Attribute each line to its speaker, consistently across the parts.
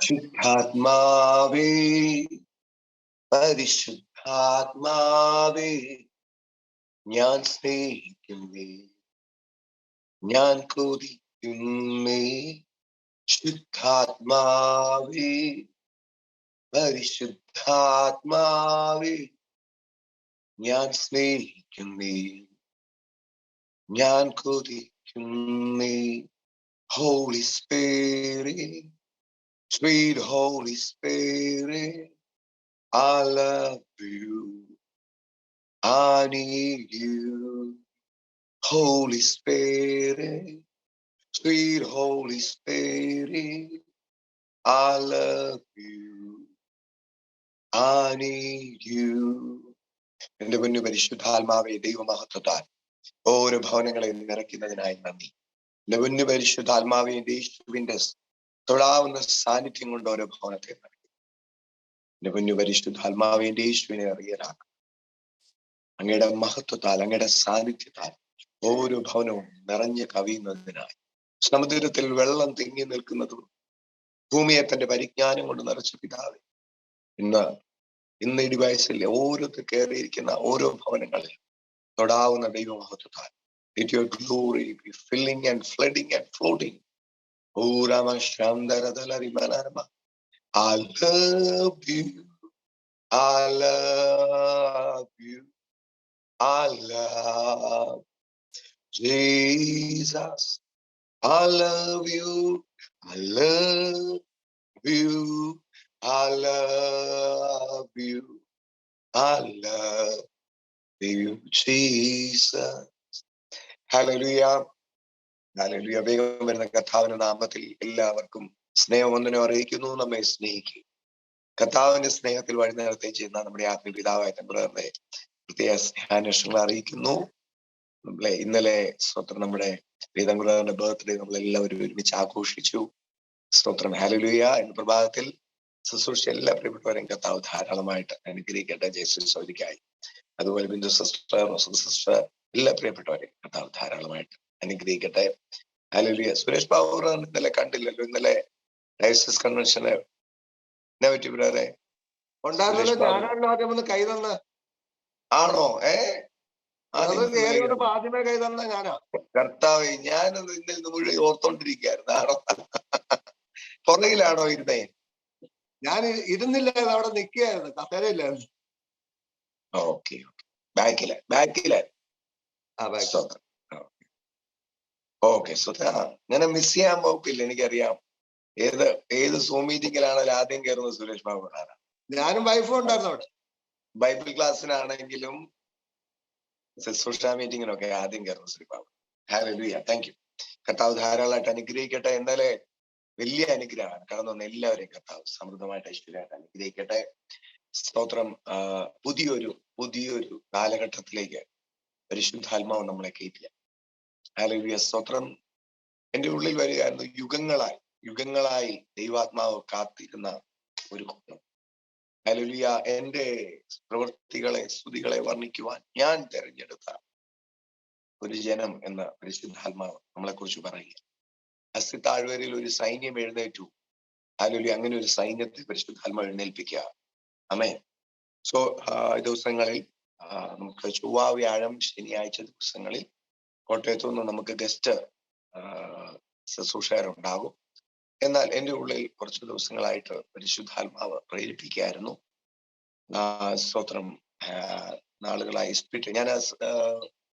Speaker 1: ശുദ്ധാത്മാവേ പരിശുദ്ധാത്മാവേ ഞാൻ സ്നേഹിക്കുന്നേ, ഞാൻ കൊതിക്കുന്നേ. ശുദ്ധാത്മാവേ പരിശുദ്ധാത്മാവേ ഞാൻ സ്നേഹിക്കുന്നേ, ഞാൻ കൊതിക്കുന്നേ. Holy Spirit, sweet Holy Spirit, I love you, I need you. Holy Spirit, sweet Holy Spirit, I love you, I need you. എന്റെ പൊന്നു പരിശുദ്ധാത്മാവേ, ദൈവമഹത്വത്താൽ ഓരോ ഭവനങ്ങളെ നിറയ്ക്കുന്നതിനായി നന്ദി. എന്റെ പൊന്നു പരിശുദ്ധാത്മാവേ, യേശുവിന്റെ തൊഴാവുന്ന സാന്നിധ്യം കൊണ്ട് ഓരോ ഭവനത്തെ നിറയ്ക്കും. എന്റെ പൊന്നു പരിശുദ്ധാത്മാവേ, യേശുവിനെ അറിയലാക്കും. അങ്ങയുടെ മഹത്വത്താൽ, അങ്ങയുടെ സാന്നിധ്യത്താൽ ഓരോ ഭവനവും നിറഞ്ഞ് കവിയുന്നതിനായി, സമുദ്രത്തിൽ വെള്ളം തിങ്ങി നിൽക്കുന്നതും ഭൂമിയെ തന്റെ പരിജ്ഞാനം കൊണ്ട് നിറച്ച പിതാവേ, ഇന്ന് ഈ ഡിവൈസിൽ ഓരോരുത്തർ കയറിയിരിക്കുന്ന ഓരോ ഭവനങ്ങളിൽ തൊടാവുന്ന ദൈവമഹത്വത്താൽ let your glory be filling and flooding and floating. Oh Rama Shandaradalari Manarama, I love you, I love you, I love Jesus, I love you, I love you, I love you, I love you, Jesus. Hallelujah, hallelujah. വേഗം വരുന്ന കർത്താവിന്റെ നാമത്തിൽ എല്ലാവർക്കും സ്നേഹവന്ദനം അറിയിക്കുന്നു. നമ്മെ സ്നേഹിക്കും കർത്താവിന്റെ സ്നേഹത്തിൽ വഴി നേരത്തെ ചെയ്യുന്ന നമ്മുടെ ആത്മീയപിതാവായ തമ്പുരാനെ പ്രത്യേക സ്നേഹാന്വേഷണങ്ങൾ അറിയിക്കുന്നു. നമ്മളെ ഇന്നലെ സ്തോത്രം നമ്മുടെ തമ്പുരാന്റെ ബർത്ത്ഡേ നമ്മളെല്ലാവരും ഒരുമിച്ച് ആഘോഷിച്ചു. സ്തോത്രം, ഹല്ലേലൂയ. എന്ന പ്രഭാതത്തിൽ ശുശ്രൂഷ എല്ലാ പ്രിയപ്പെട്ടവരെയും കർത്താവ് ധാരാളമായിട്ട് അനുഗ്രഹിക്കട്ടെ. ജയശ്രീ സൗദിക്കായി, അതുപോലെ ബിന്ദു സിസ്റ്റർ, റോസൻ സിസ്റ്റർ, എല്ലാ പ്രിയപ്പെട്ടവരെയും കർത്താവ് ധാരാളമായിട്ട് അനുഗ്രഹിക്കട്ടെ. ഹല്ലേലൂയ. സുരേഷ് ബാബു ഇന്നലെ കണ്ടില്ലല്ലോ. ഇന്നലെ ഡയസിസ് കൺവെൻഷന് എന്നെ പറ്റി ബ്രദറെ ആണോ? കർത്താവ്, ഞാനത് ഇന്നലെ മുഴുവൻ ഓർത്തോണ്ടിരിക്കുകയായിരുന്നു. ആണോ? പുറകിലാണോ ഇരുന്നേ?
Speaker 2: ഞാൻ ഇരുന്നില്ല, അവിടെ നിൽക്കുകയായിരുന്നു, കസേരയില്ലായിരുന്നു.
Speaker 1: ഓക്കെ, ബാക്കിലെ ഓക്കെ. അങ്ങനെ മിസ് ചെയ്യാൻ പോക്കില്ല, എനിക്കറിയാം. ഏത് സൂം മീറ്റിംഗിലാണെങ്കിലും ആദ്യം കയറുന്നത് സുരേഷ് ബാബു.
Speaker 2: ഞാനും വൈഫും ഉണ്ടായിരുന്നു അവിടെ.
Speaker 1: ബൈബിൾ ക്ലാസ്സിനാണെങ്കിലും ശുശ്രൂഷ മീറ്റിങ്ങിനൊക്കെ ആദ്യം കയറുന്നത് Suresh Babu. Hallelujah, thank U. കർത്താവ് ധാരാളമായിട്ട് അനുഗ്രഹിക്കട്ടെ. ഇന്നലെ വലിയ അനുഗ്രഹമാണ് കടന്നു വന്ന എല്ലാവരെയും കർത്താവ് സമൃദ്ധമായിട്ട് ഐശ്വര്യമായിട്ട് അനുഗ്രഹിക്കട്ടെ. സ്തോത്രം. പുതിയൊരു കാലഘട്ടത്തിലേക്ക് പരിശുദ്ധാത്മാവ് നമ്മളെ കയറ്റിയ. ഹല്ലേലൂയ, സ്തോത്രം. എന്റെ ഉള്ളിൽ വരികയായിരുന്നു, യുഗങ്ങളായി ദൈവാത്മാവ് കാത്തിരുന്ന ഒരു കൂട്ടം. ഹല്ലേലൂയ. എന്റെ പ്രവൃത്തികളെ, സ്തുതികളെ വർണ്ണിക്കുവാൻ ഞാൻ തെരഞ്ഞെടുത്ത ഒരു ജനം എന്ന പരിശുദ്ധാത്മാവ് നമ്മളെ കുറിച്ച് പറയുക. അസ്ഥി താഴ്വരയിൽ ഒരു സൈന്യം എഴുന്നേറ്റു. ഹല്ലേലൂയ. അങ്ങനെ ഒരു സൈന്യത്തെ പരിശുദ്ധാത്മാവ് എഴുന്നേൽപ്പിക്കുക. ആമേൻ. സോ ദിവസങ്ങളിൽ നമുക്ക് ചൊവ്വ, വ്യാഴം, ശനിയാഴ്ച ദിവസങ്ങളിൽ കോട്ടയത്തു നിന്ന് നമുക്ക് ഗസ്റ്റ് ശുശ്രൂഷകരുണ്ടാകും. എന്നാൽ എൻ്റെ ഉള്ളിൽ കുറച്ച് ദിവസങ്ങളായിട്ട് പരിശുദ്ധാത്മാവ് പ്രേരിപ്പിക്കുകയായിരുന്നു. സ്തോത്രം. നാളുകളായി ഞാൻ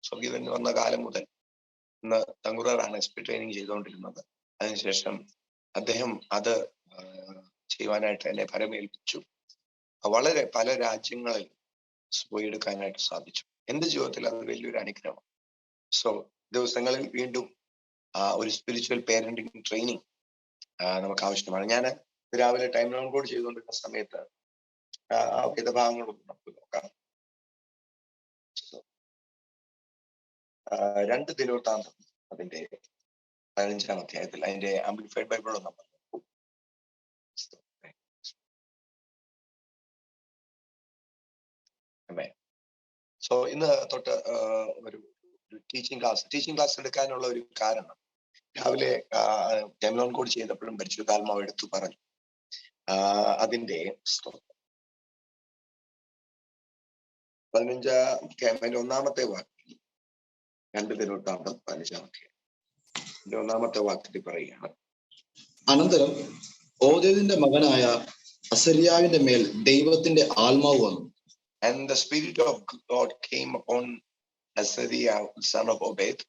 Speaker 1: സ്വർഗീയൻ വന്ന കാലം മുതൽ ഇന്ന് തങ്കുറാറാണ് SP ട്രെയിനിങ് ചെയ്തുകൊണ്ടിരുന്നത്. അതിനുശേഷം അദ്ദേഹം അത് ചെയ്യുവാനായിട്ട് എന്നെ പരമേൽപ്പിച്ചു. വളരെ പല രാജ്യങ്ങളിൽ പോയെടുക്കാനായിട്ട് സാധിച്ചു. എന്റെ ജീവിതത്തിൽ അത് വലിയൊരു അനുഗ്രഹമാണ്. സോ ദിവസങ്ങളിൽ വീണ്ടും ഒരു സ്പിരിച്വൽ പേരന്റിങ് ട്രെയിനിങ് നമുക്ക് ആവശ്യമാണ്. ഞാൻ രാവിലെ ടൈം ഡൗൺലോഡ് ചെയ്തുകൊണ്ടിരുന്ന സമയത്ത് വേദഭാഗങ്ങളൊന്നും നമുക്ക് നോക്കാം. 2 ദിനവൃത്താന്തം അതിന്റെ 15-ാം അധ്യായത്തിൽ അതിന്റെ ആംപ്ലിഫൈഡ് ബൈബിളും നമ്മൾ നോക്കും. സോ ഇന്ന് തൊട്ട് ഒരു ടീച്ചിങ് ക്ലാസ് എടുക്കാനുള്ള ഒരു കാരണം, രാവിലെ ഡെമോൺ കോഡ് ചെയ്തപ്പോഴും പരിശുദ്ധാത്മാവ് എടുത്തു പറഞ്ഞു. അതിന്റെ 15 ഒന്നാമത്തെ വാക്യം, 2 തിരുവൃത്താന്തം 15 ഒന്നാമത്തെ വാക്യത്തിൽ പറയുകയാണ്,
Speaker 3: അനന്തരം ഓദേദിന്റെ മകനായ അസര്യാവിന്റെ മേൽ ദൈവത്തിന്റെ ആത്മാവ് വന്നു.
Speaker 1: And the spirit of God came upon Azariah, son of Obed.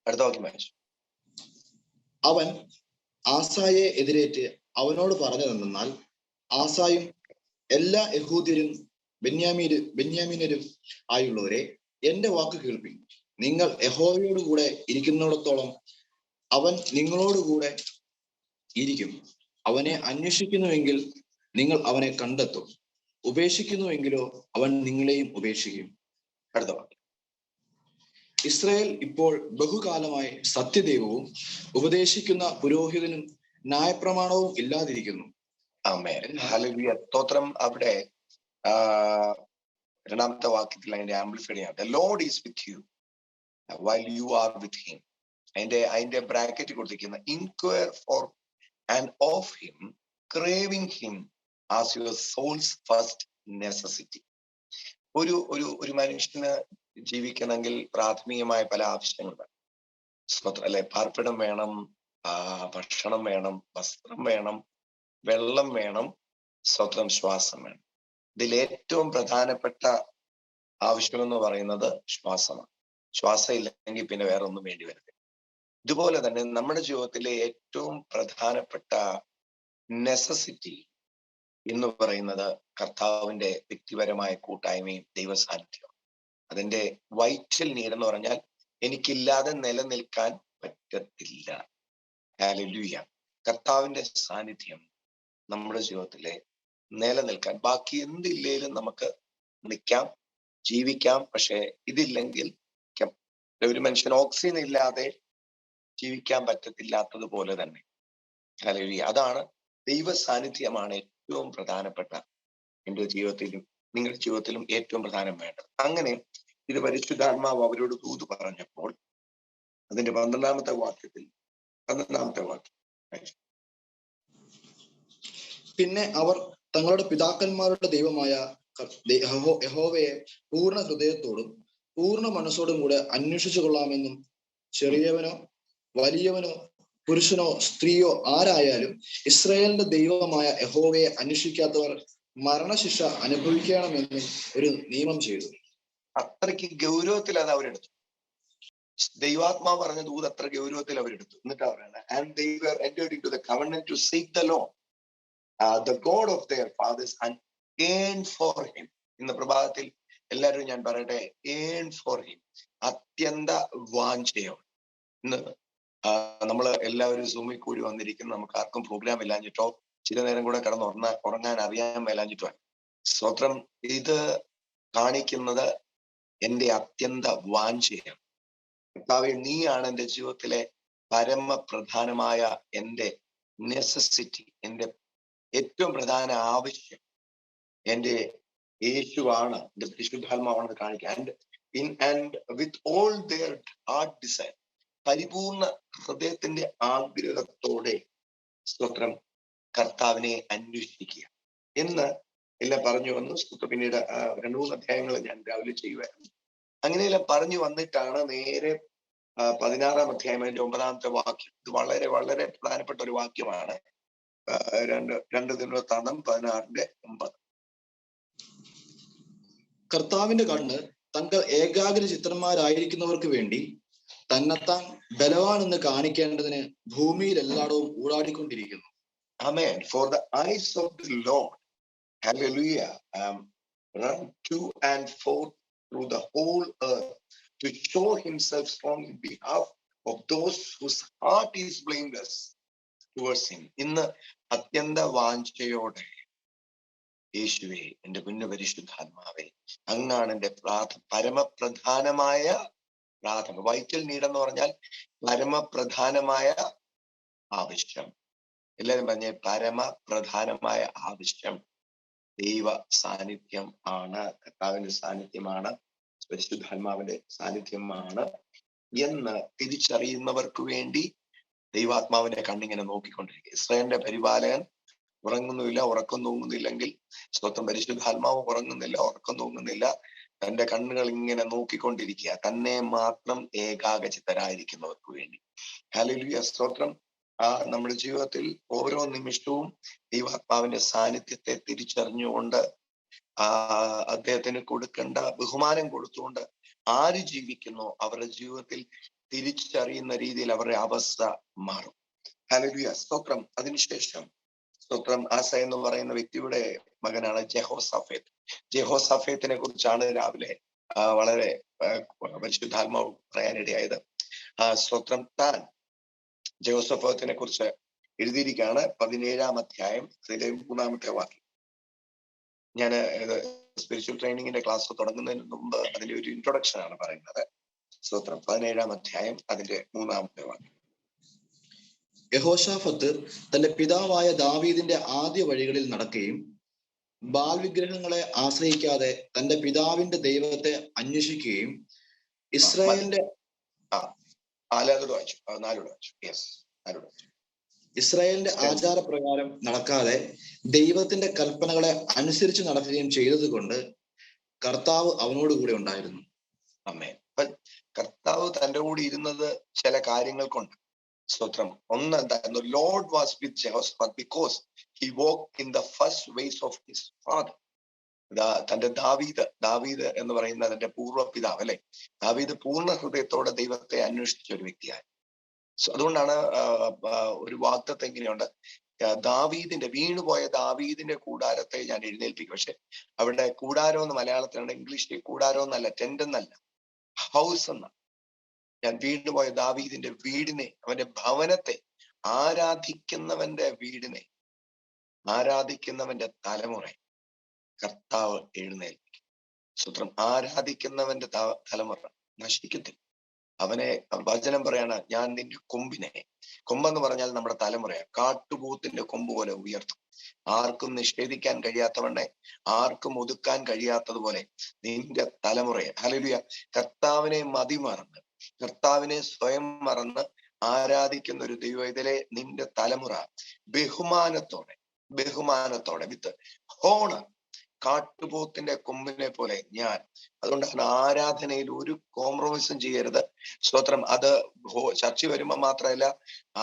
Speaker 1: അടുത്ത വാക്യം വായിച്ചു.
Speaker 3: അവൻ ആസായെ എതിരേറ്റ് അവനോട് പറഞ്ഞതെന്നാൽ, ആസായും എല്ലാ യഹൂദ്യരും ബെന്യാമീനരും ആയുള്ളവരെ, എന്റെ വാക്ക് കേൾപ്പിൻ. നിങ്ങൾ യഹോവയോടുകൂടെ ഇരിക്കുന്നിടത്തോളം അവൻ നിങ്ങളോടുകൂടെ ഇരിക്കും. അവനെ അന്വേഷിക്കുന്നുവെങ്കിൽ നിങ്ങൾ അവനെ കണ്ടെത്തും. ഉപേക്ഷിക്കുന്നുവെങ്കിലോ അവൻ നിങ്ങളെയും ഉപേക്ഷിക്കും.
Speaker 1: അടുത്ത വാക്യം.
Speaker 3: ഇസ്രായേൽ ഇപ്പോൾ ബഹുകാലമായി സത്യദൈവവും ഉപദേശിക്കുന്ന പുരോഹിതനും ന്യായപ്രമാണവും ഇല്ലാതിരിക്കുന്നു.
Speaker 1: ആമേൻ. ഹല്ലേലൂയ. സ്തോത്രം. അവിടെ രണ്ടാമത്തെ വാക്യത്തിൽ അതിന്റെ ആംപ്ലിഫൈഡ് ചെയ്യാം. The Lord is with you while you are with him. അതിന്റെ ബ്രാക്കറ്റ് കൊടുത്തിരിക്കുന്ന inquire for and of him, craving him as your soul's first necessity. ഒരു മനുഷ്യന് ജീവിക്കണമെങ്കിൽ പ്രാഥമികമായ പല ആവശ്യങ്ങളുണ്ട്. സ്തോത്രം അല്ലെ. പാർപ്പിടം വേണം, ഭക്ഷണം വേണം, വസ്ത്രം വേണം, വെള്ളം വേണം, സ്വന്തം ശ്വാസം വേണം. ഇതിൽ ഏറ്റവും പ്രധാനപ്പെട്ട ആവശ്യമെന്ന് പറയുന്നത് ശ്വാസമാണ്. ശ്വാസം ഇല്ലെങ്കിൽ പിന്നെ വേറെ ഒന്നും വേണ്ടി വരില്ല. ഇതുപോലെ തന്നെ നമ്മുടെ ജീവിതത്തിലെ ഏറ്റവും പ്രധാനപ്പെട്ട നെസസിറ്റി എന്ന് പറയുന്നത് കർത്താവിന്റെ വ്യക്തിപരമായ കൂട്ടായ്മയും ദൈവസാന്നിധ്യവും. അതിന്റെ വൈറ്റൽ നീഡ് എന്ന് പറഞ്ഞാൽ എനിക്കില്ലാതെ നിലനിൽക്കാൻ പറ്റത്തില്ല. ഹല്ലേലൂയ. കർത്താവിന്റെ സാന്നിധ്യം നമ്മുടെ ജീവിതത്തിലെ നിലനിൽക്കാൻ, ബാക്കി എന്തില്ലേലും നമുക്ക് നിൽക്കാം, ജീവിക്കാം. പക്ഷെ ഇതില്ലെങ്കിൽ ഒരു മനുഷ്യൻ ഓക്സിജൻ ഇല്ലാതെ ജീവിക്കാൻ പറ്റത്തില്ലാത്തതുപോലെ തന്നെ. ഹല്ലേലൂയ. അതാണ് ദൈവ സാന്നിധ്യമാണ് ഏറ്റവും പ്രധാനപ്പെട്ട, എൻ്റെ ജീവിതത്തിലും നിങ്ങളുടെ ജീവിതത്തിലും ഏറ്റവും പ്രധാനം വേണ്ടത്. അങ്ങനെ ഇത് പരിശുദ്ധാത്മാവ് അവരോട് ദൂത് പറഞ്ഞപ്പോൾ അതിന്റെ 12-ാമത്തെ വാക്യം
Speaker 3: പിന്നെ അവർ തങ്ങളുടെ പിതാക്കന്മാരുടെ ദൈവമായ യഹോവയെ പൂർണ്ണ ഹൃദയത്തോടും പൂർണ്ണ മനസ്സോടും കൂടെ അന്വേഷിച്ചു കൊള്ളാമെന്നും, ചെറിയവനോ വലിയവനോ പുരുഷനോ സ്ത്രീയോ ആരായാലും ഇസ്രായേലിന്റെ ദൈവമായ യഹോവയെ അന്വേഷിക്കാത്തവർ മരണശിക്ഷ അനുഭവിക്കണമെന്നും ഒരു നിയമം ചെയ്തു.
Speaker 1: അത്രയ്ക്ക് ഗൗരവത്തിൽ അത് അവരെടുത്തു. ദൈവാത്മാവ് പറഞ്ഞ ദൂത് അത്ര ഗൗരവത്തിൽ അവരെടുത്തു. എന്നിട്ട് പറയുന്നത്, and they were entered into the covenant to seek the Lord, the God of their fathers, and yearn for him. ഇന്ന് പ്രഭാതത്തിൽ എല്ലാവരും ഞാൻ പറയട്ടെ, yearn for him. അത്യന്ത വാഞ്ചയോ. ഇന്ന് നമ്മൾ എല്ലാവരും സൂമിൽ കൂടി വന്നിരിക്കുന്ന നമുക്ക് ആർക്കും പ്രോഗ്രാം ഇല്ലാഞ്ഞിട്ടോ ചില നേരം കൂടെ ഉറങ്ങാൻ അറിയാൻ മേലാഞ്ഞിട്ടോ. സ്തോത്രം. ഇത് കാണിക്കുന്നത് എൻ്റെ അത്യന്ത വാഞ്ചയാണ്. കർത്താവേ, നീയാണ് എൻ്റെ ജീവിതത്തിലെ പരമപ്രധാനമായ എൻ്റെ നെസസിറ്റി, എൻ്റെ ഏറ്റവും പ്രധാന ആവശ്യം. എൻ്റെ യേശുവാണ്, എൻ്റെ പരിശുദ്ധാത്മാവാണെന്ന് കാണിക്കുക. And with all their heart desire, പരിപൂർണ ഹൃദയത്തിന്റെ ആഗ്രഹത്തോടെ സ്തോത്രം കർത്താവിനെ അന്വേഷിക്കുക എന്ന് എല്ലാം പറഞ്ഞു വന്നു. പിന്നീട് 2-3 അധ്യായങ്ങൾ ഞാൻ രാവിലെ ചെയ്യുമായിരുന്നു. അങ്ങനെയെല്ലാം പറഞ്ഞു വന്നിട്ടാണ് നേരെ 16-ാം അധ്യായം അതിന്റെ 9-ാമത്തെ വാക്യം. ഇത് വളരെ വളരെ പ്രധാനപ്പെട്ട ഒരു വാക്യമാണ്. 2 തിരുവൃത്താന്തം 16:9.
Speaker 3: കർത്താവിന്റെ കണ്ണ് തങ്ങൾ ഏകാഗ്ര ചിത്രന്മാരായിരിക്കുന്നവർക്ക് വേണ്ടി തന്നെത്താൻ ബലവാൻ എന്ന് കാണിക്കേണ്ടതിന് ഭൂമിയിൽ എല്ലായിടവും ഊടാടിക്കൊണ്ടിരിക്കുന്നു.
Speaker 1: Amen. For the eyes of the Lord, hallelujah, run to and forth through the whole earth to show himself strong in behalf of those whose heart is blameless towards him. ഇന്ന് അത്യന്ത വാഞ്ചയോടെ, യേശുവേ, എൻ്റെ കുഞ്ഞു പരിശുദ്ധാത്മാവേ, അങ്ങാണ് എൻ്റെ പരമപ്രധാനമായ വൈറ്റൽ നീഡ് എന്ന് പറഞ്ഞാൽ പരമപ്രധാനമായ ആവശ്യം. എല്ലാവരും പറഞ്ഞ പരമപ്രധാനമായ ആവശ്യം ദൈവ സാന്നിധ്യം ആണ്, കർത്താവിന്റെ സാന്നിധ്യമാണ്, പരിശുദ്ധാത്മാവിന്റെ സാന്നിധ്യമാണ് എന്ന് തിരിച്ചറിയുന്നവർക്ക് വേണ്ടി ദൈവാത്മാവിന്റെ കണ്ണിങ്ങനെ നോക്കിക്കൊണ്ടിരിക്കുക. ഇസ്രായേലിന്റെ പരിപാലകൻ ഉറങ്ങുന്നില്ല, ഉറക്കം തൂങ്ങുന്നില്ലെങ്കിൽ, സ്വന്തം പരിശുദ്ധാത്മാവ് ഉറങ്ങുന്നില്ല, ഉറക്കം തൂങ്ങുന്നില്ല, തന്റെ കണ്ണുകൾ ഇങ്ങനെ നോക്കിക്കൊണ്ടിരിക്കുക, തന്നെ മാത്രം ഏകാഗ്രചിത്തരായിരിക്കുന്നവർക്ക് വേണ്ടി. ഹല്ലേലൂയ, സ്തോത്രം. നമ്മുടെ ജീവിതത്തിൽ ഓരോ നിമിഷവും ദൈവാത്മാവിന്റെ സാന്നിധ്യത്തെ തിരിച്ചറിഞ്ഞുകൊണ്ട് അദ്ദേഹത്തിന് കൊടുക്കേണ്ട ബഹുമാനം കൊടുത്തുകൊണ്ട് ആര് ജീവിക്കുന്നോ അവരുടെ ജീവിതത്തിൽ തിരിച്ചറിയുന്ന രീതിയിൽ അവരുടെ അവസ്ഥ മാറും. ഹല്ലേലൂയ, സ്തോത്രം. അതിനുശേഷം സ്തോത്രം, ആസ എന്ന് പറയുന്ന വ്യക്തിയുടെ മകനാണ് ജെഹോസാഫേത്ത്. ജെഹോസാഫേത്തിനെ കുറിച്ചാണ് രാവിലെ വളരെ പരിശുദ്ധാത്മാവ് പറയാനിടയായത്. സ്തോത്രം, താൻ ജെഹോസാഫേത്തിനെ കുറിച്ച് എഴുതിയിരിക്കുകയാണ് 17-ാം അധ്യായം അതിലെ 3-ാമത്തെ വാക്യം. ഞാൻ സ്പിരിച്വൽ ട്രെയിനിങ്ങിന്റെ ക്ലാസ് തുടങ്ങുന്നതിന് മുമ്പ് അതിന്റെ ഒരു ഇൻട്രൊഡക്ഷൻ ആണ് പറയുന്നത്. സ്തോത്രം, 17-ാം അധ്യായം അതിന്റെ 3-ാമത്തെ വാക്യം.
Speaker 3: യഹോശാഫത്ത് തന്റെ പിതാവായ ദാവീദിന്റെ ആദ്യ വഴികളിൽ നടക്കുകയും ബാൽ വിഗ്രഹങ്ങളെ ആശ്രയിക്കാതെ തന്റെ പിതാവിന്റെ ദൈവത്തെ അന്വേഷിക്കുകയും ഇസ്രായേലിന്റെ ഇസ്രായേലിന്റെ ആചാരപ്രകാരം നടക്കാതെ ദൈവത്തിന്റെ കൽപ്പനകളെ അനുസരിച്ച് നടക്കുകയും ചെയ്തത് കൊണ്ട് കർത്താവ് അവനോട് കൂടെ ഉണ്ടായിരുന്നു.
Speaker 1: ആമേൻ. കർത്താവ് തന്റെ കൂടെ ഇരുന്നത് ചില കാര്യങ്ങൾ കൊണ്ട്. സ്തോത്രം. ഒന്ന് എന്തായിരുന്നു? Lord was with Jehoshaphat because he walked in the first ways of his father. തന്റെ ദാവീദ് എന്ന് പറയുന്ന തന്റെ പൂർവ്വ പിതാവ് അല്ലെ, ദാവീദ് പൂർണ്ണ ഹൃദയത്തോടെ ദൈവത്തെ അന്വേഷിച്ച ഒരു വ്യക്തിയായി. അതുകൊണ്ടാണ് ഒരു വാഗ്ദത്തം എങ്ങനെയുണ്ട്, വീണുപോയ ദാവീദിന്റെ കൂടാരത്തെ ഞാൻ എഴുന്നേൽപ്പിക്കും. പക്ഷെ അവിടെ കൂടാരം എന്ന് മലയാളത്തിലുണ്ട്, ഇംഗ്ലീഷിൽ കൂടാരം എന്നല്ല, ടെന്റ് എന്നല്ല, ഹൗസ് എന്ന. ഞാൻ വീണ്ടുപോയ ദാവീദിന്റെ വീടിനെ, അവന്റെ ഭവനത്തെ, ആരാധിക്കുന്നവന്റെ വീടിനെ, ആരാധിക്കുന്നവന്റെ തലമുറ കർത്താവ് എഴുന്നേൽപ്പിക്കും. സൂത്രം, ആരാധിക്കുന്നവന്റെ തലമുറ നശിക്കത്തില്ല. അവനെ വചനം പറയാണ്, ഞാൻ നിന്റെ കൊമ്പെന്ന് പറഞ്ഞാൽ നമ്മുടെ തലമുറയെ കാട്ടുപോത്തിന്റെ കൊമ്പ് പോലെ ഉയർത്തും. ആർക്കും നിഷേധിക്കാൻ കഴിയാത്തവണ്ടെ, ആർക്കും ഒതുക്കാൻ കഴിയാത്തതുപോലെ നിന്റെ തലമുറയെ. ഹല്ലേലൂയ. കർത്താവിനെ മതിമറന്ന്, കർത്താവിനെ സ്വയം മറന്ന് ആരാധിക്കുന്ന ഒരു ദൈവത്തിലെ നിന്റെ തലമുറ ബഹുമാനത്തോടെ വിത്ത് ഹോണർ, കാട്ടുപോത്തിന്റെ കൊമ്പിനെ പോലെ ഞാൻ. അതുകൊണ്ടാണ് ആരാധനയിൽ ഒരു കോംപ്രമൈസും ചെയ്യരുത്. സ്തോത്രം. അത് ചർച്ച വരുമ്പോ മാത്രമല്ല,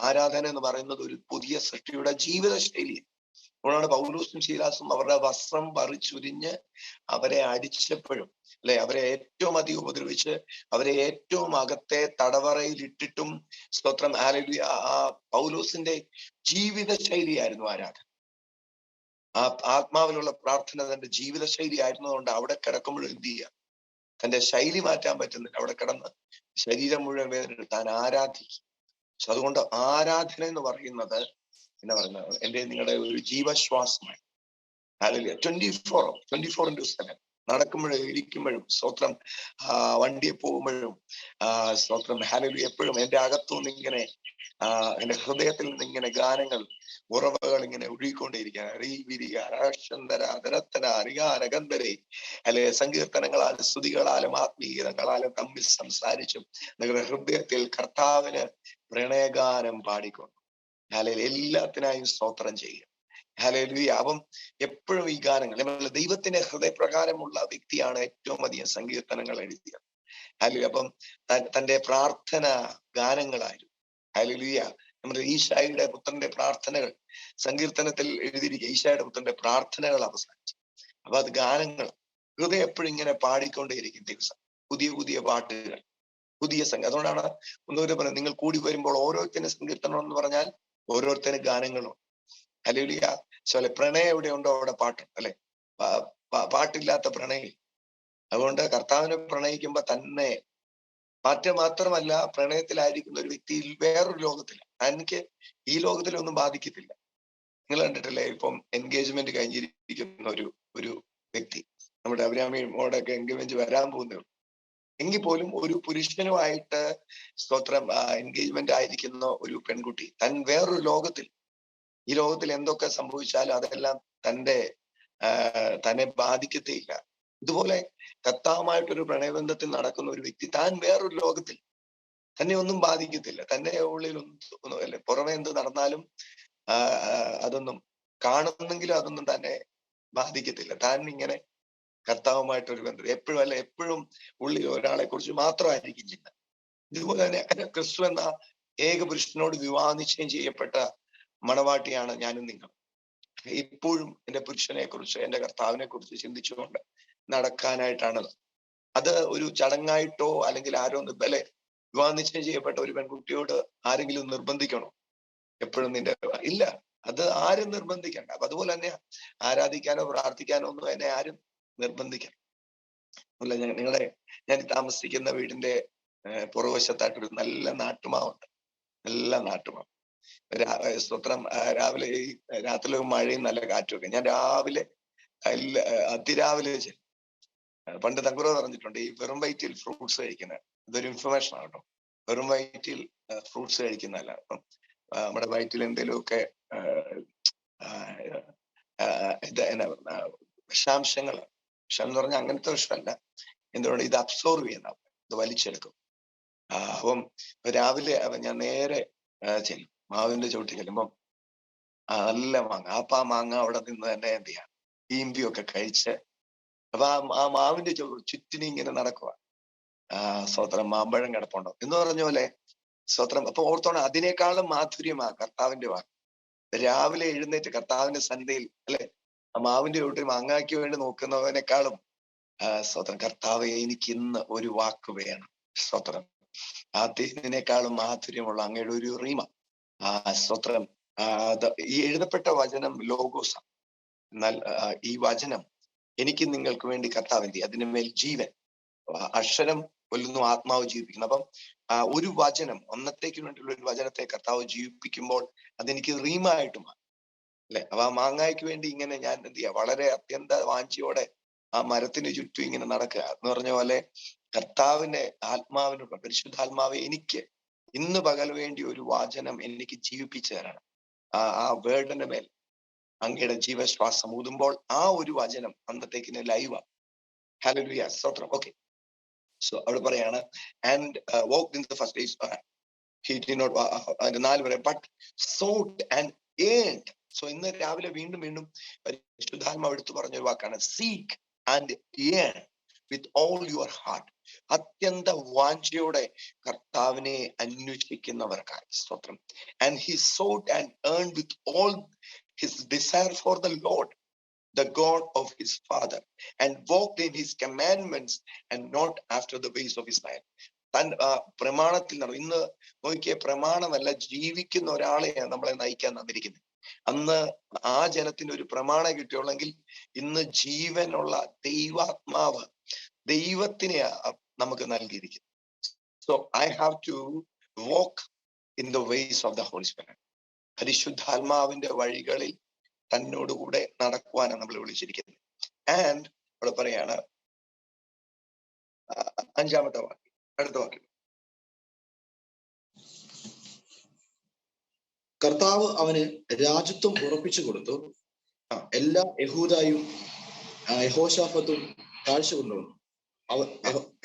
Speaker 1: ആരാധന എന്ന് പറയുന്നത് ഒരു പുതിയ സൃഷ്ടിയുടെ ജീവിത ശൈലി. അതുകൊണ്ടാണ് പൗലോസും ശീലാസും അവരുടെ വസ്ത്രം പറിച്ചുരിഞ്ഞ് അവരെ അടിച്ചപ്പോഴും അല്ലെ, അവരെ ഏറ്റവും അധികം ഉപദ്രവിച്ച് അവരെ ഏറ്റവും അകത്തെ തടവറയിൽ ഇട്ടിട്ടും, സ്തോത്രം, ഹല്ലേലൂയ, ആ പൗലോസിന്റെ ജീവിത ശൈലിയായിരുന്നു ആരാധന. ആ ആത്മാവിലുള്ള പ്രാർത്ഥന തന്റെ ജീവിത ശൈലി ആയിരുന്നതുകൊണ്ട് അവിടെ കിടക്കുമ്പോഴും എന്ത് ചെയ്യുക, തന്റെ ശൈലി മാറ്റാൻ പറ്റുന്നില്ല. അവിടെ കിടന്ന് ശരീരം മുഴുവൻ വേദന താൻ ആരാധിക്കും. അതുകൊണ്ട് ആരാധന എന്ന് പറയുന്നത് എന്താ പറയുന്നത്, എന്റെ നിങ്ങളുടെ ഒരു ജീവശ്വാസമായി. ഹല്ലേലൂയ. 24/7 നടക്കുമ്പോഴും ഇരിക്കുമ്പോഴും, സ്തോത്രം, വണ്ടിയെ പോകുമ്പോഴും, സ്തോത്രം, ഹല്ലേലൂയ, എപ്പോഴും എന്റെ അകത്തുനിന്ന് ഇങ്ങനെ എന്റെ ഹൃദയത്തിൽ നിന്ന് ഇങ്ങനെ ഗാനങ്ങൾ, ഉറവകൾ ഇങ്ങനെ ഒഴുകിക്കൊണ്ടേയിരിക്കുകയാണ്. അല്ലെ, സങ്കീർത്തനങ്ങളാലും സ്തുതികളാലും ആത്മീയതകളാലും തമ്മിൽ സംസാരിച്ചും നിങ്ങളുടെ ഹൃദയത്തിൽ കർത്താവിന് പ്രണയഗാനം പാടിക്കൊണ്ട് ഹല്ലേലൂയ എല്ലാത്തിനായും സ്തോത്രം ചെയ്യുക. ഹല്ലേലൂയ. അപ്പം എപ്പോഴും ഈ ഗാനങ്ങൾ, ദൈവത്തിന്റെ ഹൃദയപ്രകാരമുള്ള വ്യക്തിയാണ് ഏറ്റവും അധികം സങ്കീർത്തനങ്ങൾ എഴുതിയത്. ഹല്ലേലൂയ. അപ്പം തന്റെ പ്രാർത്ഥന ഗാനങ്ങളായിരുന്നു. ഹല്ലേലൂയ. നമ്മുടെ ഈശായുടെ പുത്രന്റെ പ്രാർത്ഥനകൾ സങ്കീർത്തനത്തിൽ എഴുതിയിരിക്കുക. ഈശായുടെ പുത്രന്റെ പ്രാർത്ഥനകൾ അവസാനിച്ചു. അപ്പൊ അത് ഗാനങ്ങൾ, ഹൃദയം എപ്പോഴും ഇങ്ങനെ പാടിക്കൊണ്ടേയിരിക്കും. ദിവസം പുതിയ പുതിയ പാട്ടുകൾ, പുതിയ അതുകൊണ്ടാണ് ഒന്നുകൂടെ പറയുന്നത്, നിങ്ങൾ കൂടി വരുമ്പോൾ ഓരോരുത്തരും സങ്കീർത്തനം എന്ന് പറഞ്ഞാൽ ഓരോരുത്തരും ഗാനങ്ങളും. ഹല്ലേലൂയ. പ്രണയം എവിടെ ഉണ്ടോ അവിടെ പാട്ടുണ്ട് അല്ലെ, പാട്ടില്ലാത്ത പ്രണയം. അതുകൊണ്ട് കർത്താവിനെ പ്രണയിക്കുമ്പോ തന്നെ മാത്രമല്ല, പ്രണയത്തിലായിരിക്കുന്ന ഒരു വ്യക്തിയിൽ വേറൊരു ലോകത്തില്ല. എനിക്ക് ഈ ലോകത്തിലൊന്നും ബാധിക്കത്തില്ല. നിങ്ങൾ കണ്ടിട്ടില്ലേ, ഇപ്പം എൻഗേജ്മെന്റ് കഴിഞ്ഞിരിക്കുന്ന ഒരു വ്യക്തി, നമ്മുടെ അഭിരാമിയോടൊക്കെ എൻഗേജ്മെന്റ് വരാൻ പോകുന്നേ ഉള്ളൂ. എങ്കിൽ പോലും ഒരു പുരുഷനുമായിട്ട് സ്തോത്രം എൻഗേജ്മെന്റ് ആയിരിക്കുന്ന ഒരു പെൺകുട്ടി വേറൊരു ലോകത്തിൽ ഈ ലോകത്തിൽ എന്തൊക്കെ സംഭവിച്ചാലും അതെല്ലാം തന്നെ ബാധിക്കത്തേയില്ല. ഇതുപോലെ കർത്താവുമായിട്ടൊരു പ്രണയബന്ധത്തിൽ നടക്കുന്ന ഒരു വ്യക്തി താൻ വേറൊരു ലോകത്തിൽ തന്നെ ഒന്നും ബാധിക്കത്തില്ല. തന്നെ ഉള്ളിൽ ഒന്നും അല്ലെ, പുറമെ എന്ത് നടന്നാലും അതൊന്നും കാണുന്നെങ്കിലും അതൊന്നും തന്നെ ബാധിക്കത്തില്ല. താൻ ഇങ്ങനെ കർത്താവുമായിട്ടൊരു ബന്ധം എപ്പോഴും ഉള്ളിൽ ഒരാളെ കുറിച്ച് മാത്രമായിരിക്കും ചിന്ത. ഇതുപോലെ തന്നെ ക്രിസ്തു എന്ന ഏക പുരുഷനോട് വിവാഹനിശ്ചയം ചെയ്യപ്പെട്ട മണവാട്ടിയാണ് ഞാനും നിങ്ങൾ. ഇപ്പോഴും എന്റെ പുരുഷനെ കുറിച്ച്, എന്റെ കർത്താവിനെ കുറിച്ച് ചിന്തിച്ചുകൊണ്ട് നടക്കാനായിട്ടാണ്. അത് ഒരു ചടങ്ങായിട്ടോ അല്ലെങ്കിൽ ആരോ വിവാഹനിശ്ചയം ചെയ്യപ്പെട്ട ഒരു പെൺകുട്ടിയോട് ആരെങ്കിലും നിർബന്ധിക്കണോ എപ്പോഴും ഇല്ല, അത് ആരും നിർബന്ധിക്കണ്ട. അപ്പൊ അതുപോലെ തന്നെ ആരാധിക്കാനോ പ്രാർത്ഥിക്കാനോ ഒന്നും എന്നെ ആരും നിർബന്ധിക്കണം അല്ല. ഞാൻ താമസിക്കുന്ന വീടിന്റെ പുറവശത്തായിട്ടൊരു നല്ല നാട്ടുമാവുണ്ട്. നല്ല നാട്ടുമാവ്. സ്വത്രം രാവിലെ രാത്രിയിലെ മഴയും നല്ല കാറ്റുമൊക്കെ. ഞാൻ രാവിലെ അതിരാവിലെ പണ്ട് തങ്കുറ പറഞ്ഞിട്ടുണ്ട്, ഈ വെറും വയറ്റിൽ ഫ്രൂട്ട്സ് കഴിക്കുന്ന, ഇതൊരു ഇൻഫർമേഷൻ ആണ് കേട്ടോ. വെറും വയറ്റിൽ ഫ്രൂട്ട്സ് കഴിക്കുന്നതല്ല. അപ്പം നമ്മുടെ വയറ്റിൽ എന്തെങ്കിലുമൊക്കെ വിഷാംശങ്ങൾ, വിഷം എന്ന് പറഞ്ഞാൽ അങ്ങനത്തെ വിഷമല്ല, എന്തുകൊണ്ട് ഇത് അബ്സോർവ് ചെയ്യുന്ന, ഇത് വലിച്ചെടുക്കും. അപ്പം രാവിലെ ഞാൻ നേരെ ചെല്ലും, മാവിന്റെ ചവിട്ടി ചെല്ലുമ്പം നല്ല മാങ്ങ. ആ മാങ്ങ അവിടെ നിന്ന് തന്നെ എന്ത് ചെയ്യാം, ഈമ്പിയൊക്കെ കഴിച്ച്, അപ്പൊ ആ മാവിന്റെ ചുറ്റിനും ഇങ്ങനെ നടക്കുക. സ്വത്രം മാമ്പഴം കിടപ്പുണ്ടോ എന്ന് പറഞ്ഞ പോലെ സ്വത്രം. അപ്പൊ ഓർത്തോണം, അതിനേക്കാളും മാധുര്യമാ കർത്താവിന്റെ വാക്ക്. രാവിലെ എഴുന്നേറ്റ് കർത്താവിന്റെ സന്ധ്യയിൽ അല്ലെ, ആ മാവിന്റെ ചുവട്ടിൽ മാങ്ങായ്ക്ക് വേണ്ടി നോക്കുന്നവനേക്കാളും സ്വത്രം, കർത്താവെ എനിക്ക് ഇന്ന് ഒരു വാക്ക് വേണം. സ്വത്രം, അതിനേക്കാളും മാധുര്യമുള്ള അങ്ങയുടെ ഒരു റീമ സ്വത്രം. ഈ എഴുതപ്പെട്ട വചനം ലോഗോസ. എന്നാൽ ഈ വചനം എനിക്ക് നിങ്ങൾക്ക് വേണ്ടി കർത്താവിന്റെ, അതിന് മേൽ ജീവൻ. അക്ഷരം കൊല്ലുന്നു, ആത്മാവ് ജീവിപ്പിക്കുന്നു. അപ്പം ഒരു വചനം, ഒന്നത്തേക്ക് വേണ്ടിയുള്ള ഒരു വചനത്തെ കർത്താവ് ജീവിപ്പിക്കുമ്പോൾ അതെനിക്ക് റീമായിട്ട് മാറും അല്ലെ. അപ്പൊ ആ മാങ്ങായ്ക്ക് വേണ്ടി ഇങ്ങനെ ഞാൻ എന്ത് ചെയ്യാം, വളരെ അത്യന്ത വാഞ്ചിയോടെ ആ മരത്തിന് ചുറ്റും ഇങ്ങനെ നടക്കുക എന്ന് പറഞ്ഞ പോലെ, കർത്താവിന്റെ ആത്മാവിനുള്ള, പരിശുദ്ധാത്മാവെ എനിക്ക് ഇന്ന് പകൽ വേണ്ടി ഒരു വചനം എനിക്ക് ജീവിപ്പിച്ചു തരണം. ആ വേർഡിന്റെ മേൽ അങ്ങയുടെ ജീവശ്വാസം ഊതുമ്പോൾ ആ ഒരു വചനം അന്നത്തേക്കിന് ലൈവാ. ഹല്ലേലൂയ, സ്തോത്രം. ഓക്കെ, സോ അവിടെ പറയാണ്, and walked in the first days he did not, അതിന്റെ 4 വരെ, but sought and yearned. So ഇന്ന് രാവിലെ വീണ്ടും പരിശുദ്ധാത്മാവ് എടുത്തു പറഞ്ഞൊരു വാക്കാണ്, seek and yearn with all your heart. അത്യന്ത വാഞ്ചയോടെ കർത്താവിനെ അന്വേഷിക്കുന്നവർക്കായി സ്തോത്രം. And he sought and earned with all his desire for the Lord, the God of his father, and walked in his commandments and not after the ways of Israel. താൻ പ്രമാണത്തിൽ നടന്നു. ഇന്ന് നോക്കിയ പ്രമാണമല്ല, ജീവിക്കുന്ന ഒരാളെയാണ് നമ്മളെ നയിക്കാൻ തന്നിരിക്കുന്നത്. അന്ന് ആ ജനത്തിന് ഒരു പ്രമാണം കിട്ടിയുള്ളെങ്കിൽ ഇന്ന് ജീവനുള്ള ദൈവാത്മാവ്, ദൈവത്തിനെ നമുക്ക് നൽകിയിരിക്കുന്നു. So I have to walk in the ways of the Holy Spirit. പരിശുദ്ധാത്മാവിന്റെ വഴികളിൽ തന്നോടുകൂടെ നടക്കുവാനാണ് നമ്മൾ വിളിച്ചിരിക്കുന്നത്. ആൻഡ് അവിടെ പറയാണ് 5-ാമത്തെ വാക്യം, അടുത്ത വാക്യം.
Speaker 3: കർത്താവ് അവന് രാജ്യത്വം ഉറപ്പിച്ചു കൊടുത്തു. എല്ലാ യഹൂദായും യഹോശാഫത്തും കാഴ്ച കൊണ്ടുവന്നു.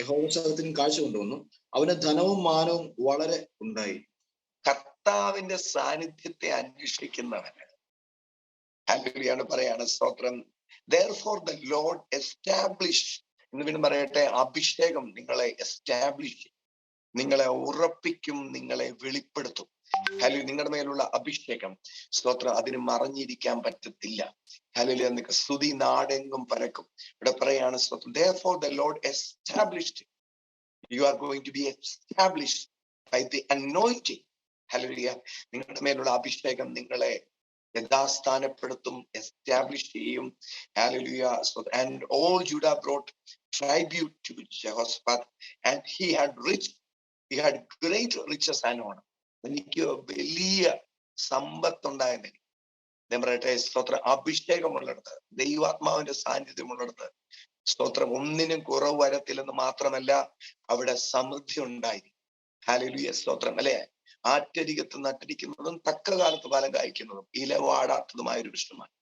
Speaker 3: യഹോശാഫത്തിനും കാഴ്ച കൊണ്ടുവന്നു. അവന് ധനവും മാനവും വളരെ ഉണ്ടായി.
Speaker 1: കർത്താവിന്റെ സാന്നിധ്യത്തെ അന്വേഷിക്കുന്നവന് ഹല്ലേലൂയ പറയാണ്, സ്തോത്രം. therefore the Lord established, എന്ന് വീണ്ടും പറയട്ടെ, അഭിഷേകം നിങ്ങളെ എസ്റ്റാബ്ലിഷ്, നിങ്ങളെ ഉറപ്പിക്കും, നിങ്ങളെ വെളിപ്പെടുത്തും. ഹല്ലേലൂയ, നിങ്ങളുടെ മേലുള്ള അഭിഷേകം സ്തോത്രം, അതിന് മറഞ്ഞിരിക്കാൻ പറ്റത്തില്ല. ഹല്ലേലൂയ, സ്തുതി നാടെങ്ങും പരക്കും. ഇവിടെ പറയാണ് സ്തോത്രം, therefore the Lord established, you are going to be established by the anointing. Hallelujah, നിങ്ങളുടെ മേലുള്ള അഭിഷേകം നിങ്ങളെ യഥാസ്ഥാനപ്പെടുത്തും, എസ്റ്റാബ്ലിഷ് ചെയ്യും. Hallelujah. And all Judah brought tribute to Jehoshaphat, and he had great riches and honor. എനിക്ക് വലിയ സമ്പത്തുണ്ടായെന്ന് ഞാൻ പറയട്ടെ, സ്തോത്രം. അഭിഷേകമുള്ളിടത്ത്, ദൈവാത്മാവിന്റെ സാന്നിധ്യമുള്ളിടത്ത് സ്തോത്രം, ഒന്നിനും കുറവ് വരത്തില്ലെന്ന് മാത്രമല്ല, അവിടെ സമൃദ്ധി ഉണ്ടായി. ഹല്ലേലൂയ, സ്തോത്രം. അല്ലെ, ആറ്റരികത്ത് നട്ടിരിക്കുന്നതും തക്ക കാലത്ത് ഫലം കായ്ക്കുന്നതും ഇലവാടാത്തതുമായ ഒരു വൃക്ഷമാണ്.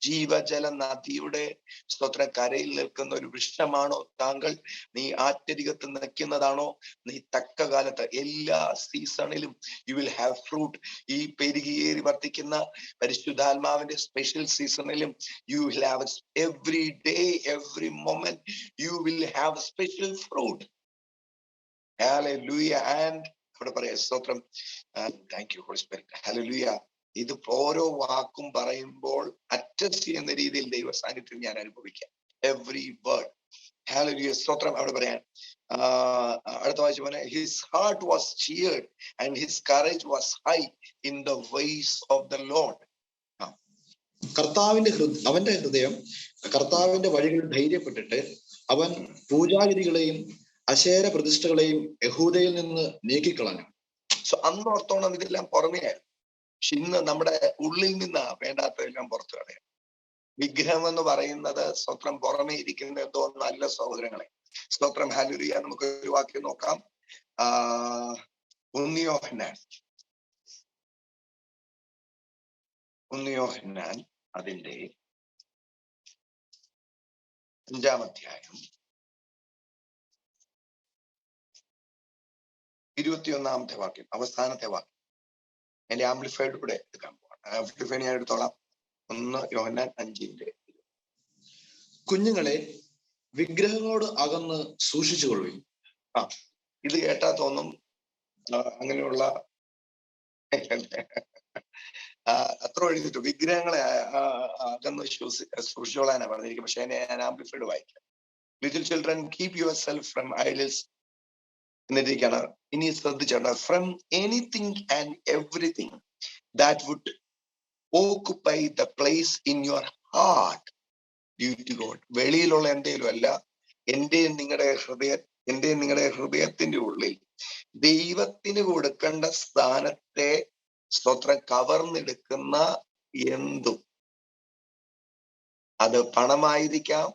Speaker 1: ജീവജല നദിയുടെ സ്തോത്രം കരയിൽ നിൽക്കുന്ന ഒരു വൃക്ഷമാണോ താങ്കൾ? നീ ആറ്റരികത്ത് നിൽക്കുന്നതാണോ? നീ തക്ക കാലത്ത് എല്ലാ സീസണിലും യു വിൽ ഹാവ് ഫ്രൂട്ട്. ഈ പെരുകിയേറി വർദ്ധിക്കുന്ന പരിശുദ്ധാത്മാവിന്റെ സ്പെഷ്യൽ സീസണിലും you will have every day, every moment you will have special fruit. ഹല്ലേലൂയ. ആൻഡ് അവിടെ പറയാം സ്തോത്രം, താങ്ക് യു ഹോളി സ്പിരിറ്റ്. ഹല്ലേലൂയ. ഇത് ഓരോ വാക്കും പറയുമ്പോൾ അറ്റസ്റ്റ് ചെയ്യുന്ന രീതിയിൽ ദൈവ സാന്നിധ്യം ഞാൻ അനുഭവിക്കാം. Every word. ഹല്ലേലൂയ. സ്തോത്രം. അവിടെ പറയാൻ അടുത്ത വായിച്ച പോലെ his heart was cheered and his courage was high in the ways of the Lord.
Speaker 3: അവന്റെ ഹൃദയം കർത്താവിന്റെ വഴികളിൽ ധൈര്യപ്പെട്ടിട്ട് അവൻ പൂജാഗിരികളെയും അശേര പ്രതിഷ്ഠകളെയും യഹൂദയിൽ നിന്ന് നീക്കിക്കളഞ്ഞു.
Speaker 1: സോ അന്ന് ഓർത്തോണം ഇതെല്ലാം പുറമെയായിരുന്നു. പക്ഷെ ഇന്ന് നമ്മുടെ ഉള്ളിൽ നിന്നാ വേണ്ടാത്തതെല്ലാം പുറത്തു കളയാം. വിഗ്രഹം എന്ന് പറയുന്നത് സ്തോത്രം പുറമേ ഇരിക്കുന്ന എന്തോ നല്ല സഹോദരങ്ങളെ. സ്തോത്രം. ഹല്ലേലൂയ. നമുക്ക് ഒരു വാക്യം നോക്കാം. ഉന്നിയോഹന്നാൻ അതിന്റെ 5-ാം അധ്യായം 21-ാമത്തെ വാക്യം, അവസാനത്തെ വാക്യം. എന്റെ ആംപ്ലിഫൈഡ് കൂടെ എടുക്കാൻ പോവാണ്. ആംപ്ലിഫൈഡ് ഞാൻ എടുത്തോളാം. 1 യോഹന്നാൻ 5-ന്റെ.
Speaker 3: കുഞ്ഞുങ്ങളെ, വിഗ്രഹങ്ങളോട് അകന്ന് സൂക്ഷിച്ചുകൊള്ളുവിൻ.
Speaker 1: ഇത് കേട്ടാ തോന്നും അങ്ങനെയുള്ള അത്ര എഴുതിട്ടു വിഗ്രഹങ്ങളെ അകന്ന് സൂക്ഷിച്ചോളാനാ പറഞ്ഞിരിക്കും. പക്ഷെ ഞാൻ ആംപ്ലിഫൈഡ് വായിക്കാം. Little children keep your self from idols എന്നിരിക്കുകയാണ്. ഇനി ശ്രദ്ധിച്ചോണ്ട, from anything and everything that would occupy the place in your heart due to God. വെളിയിലുള്ള എന്തെങ്കിലും അല്ല, എന്റെയും നിങ്ങളുടെ ഹൃദയത്തിന്റെ ഉള്ളിൽ ദൈവത്തിന് കൊടുക്കേണ്ട സ്ഥാനത്തെ സ്തോത്രം കവർന്നെടുക്കുന്ന എന്തും, അത് പണമായിരിക്കാം,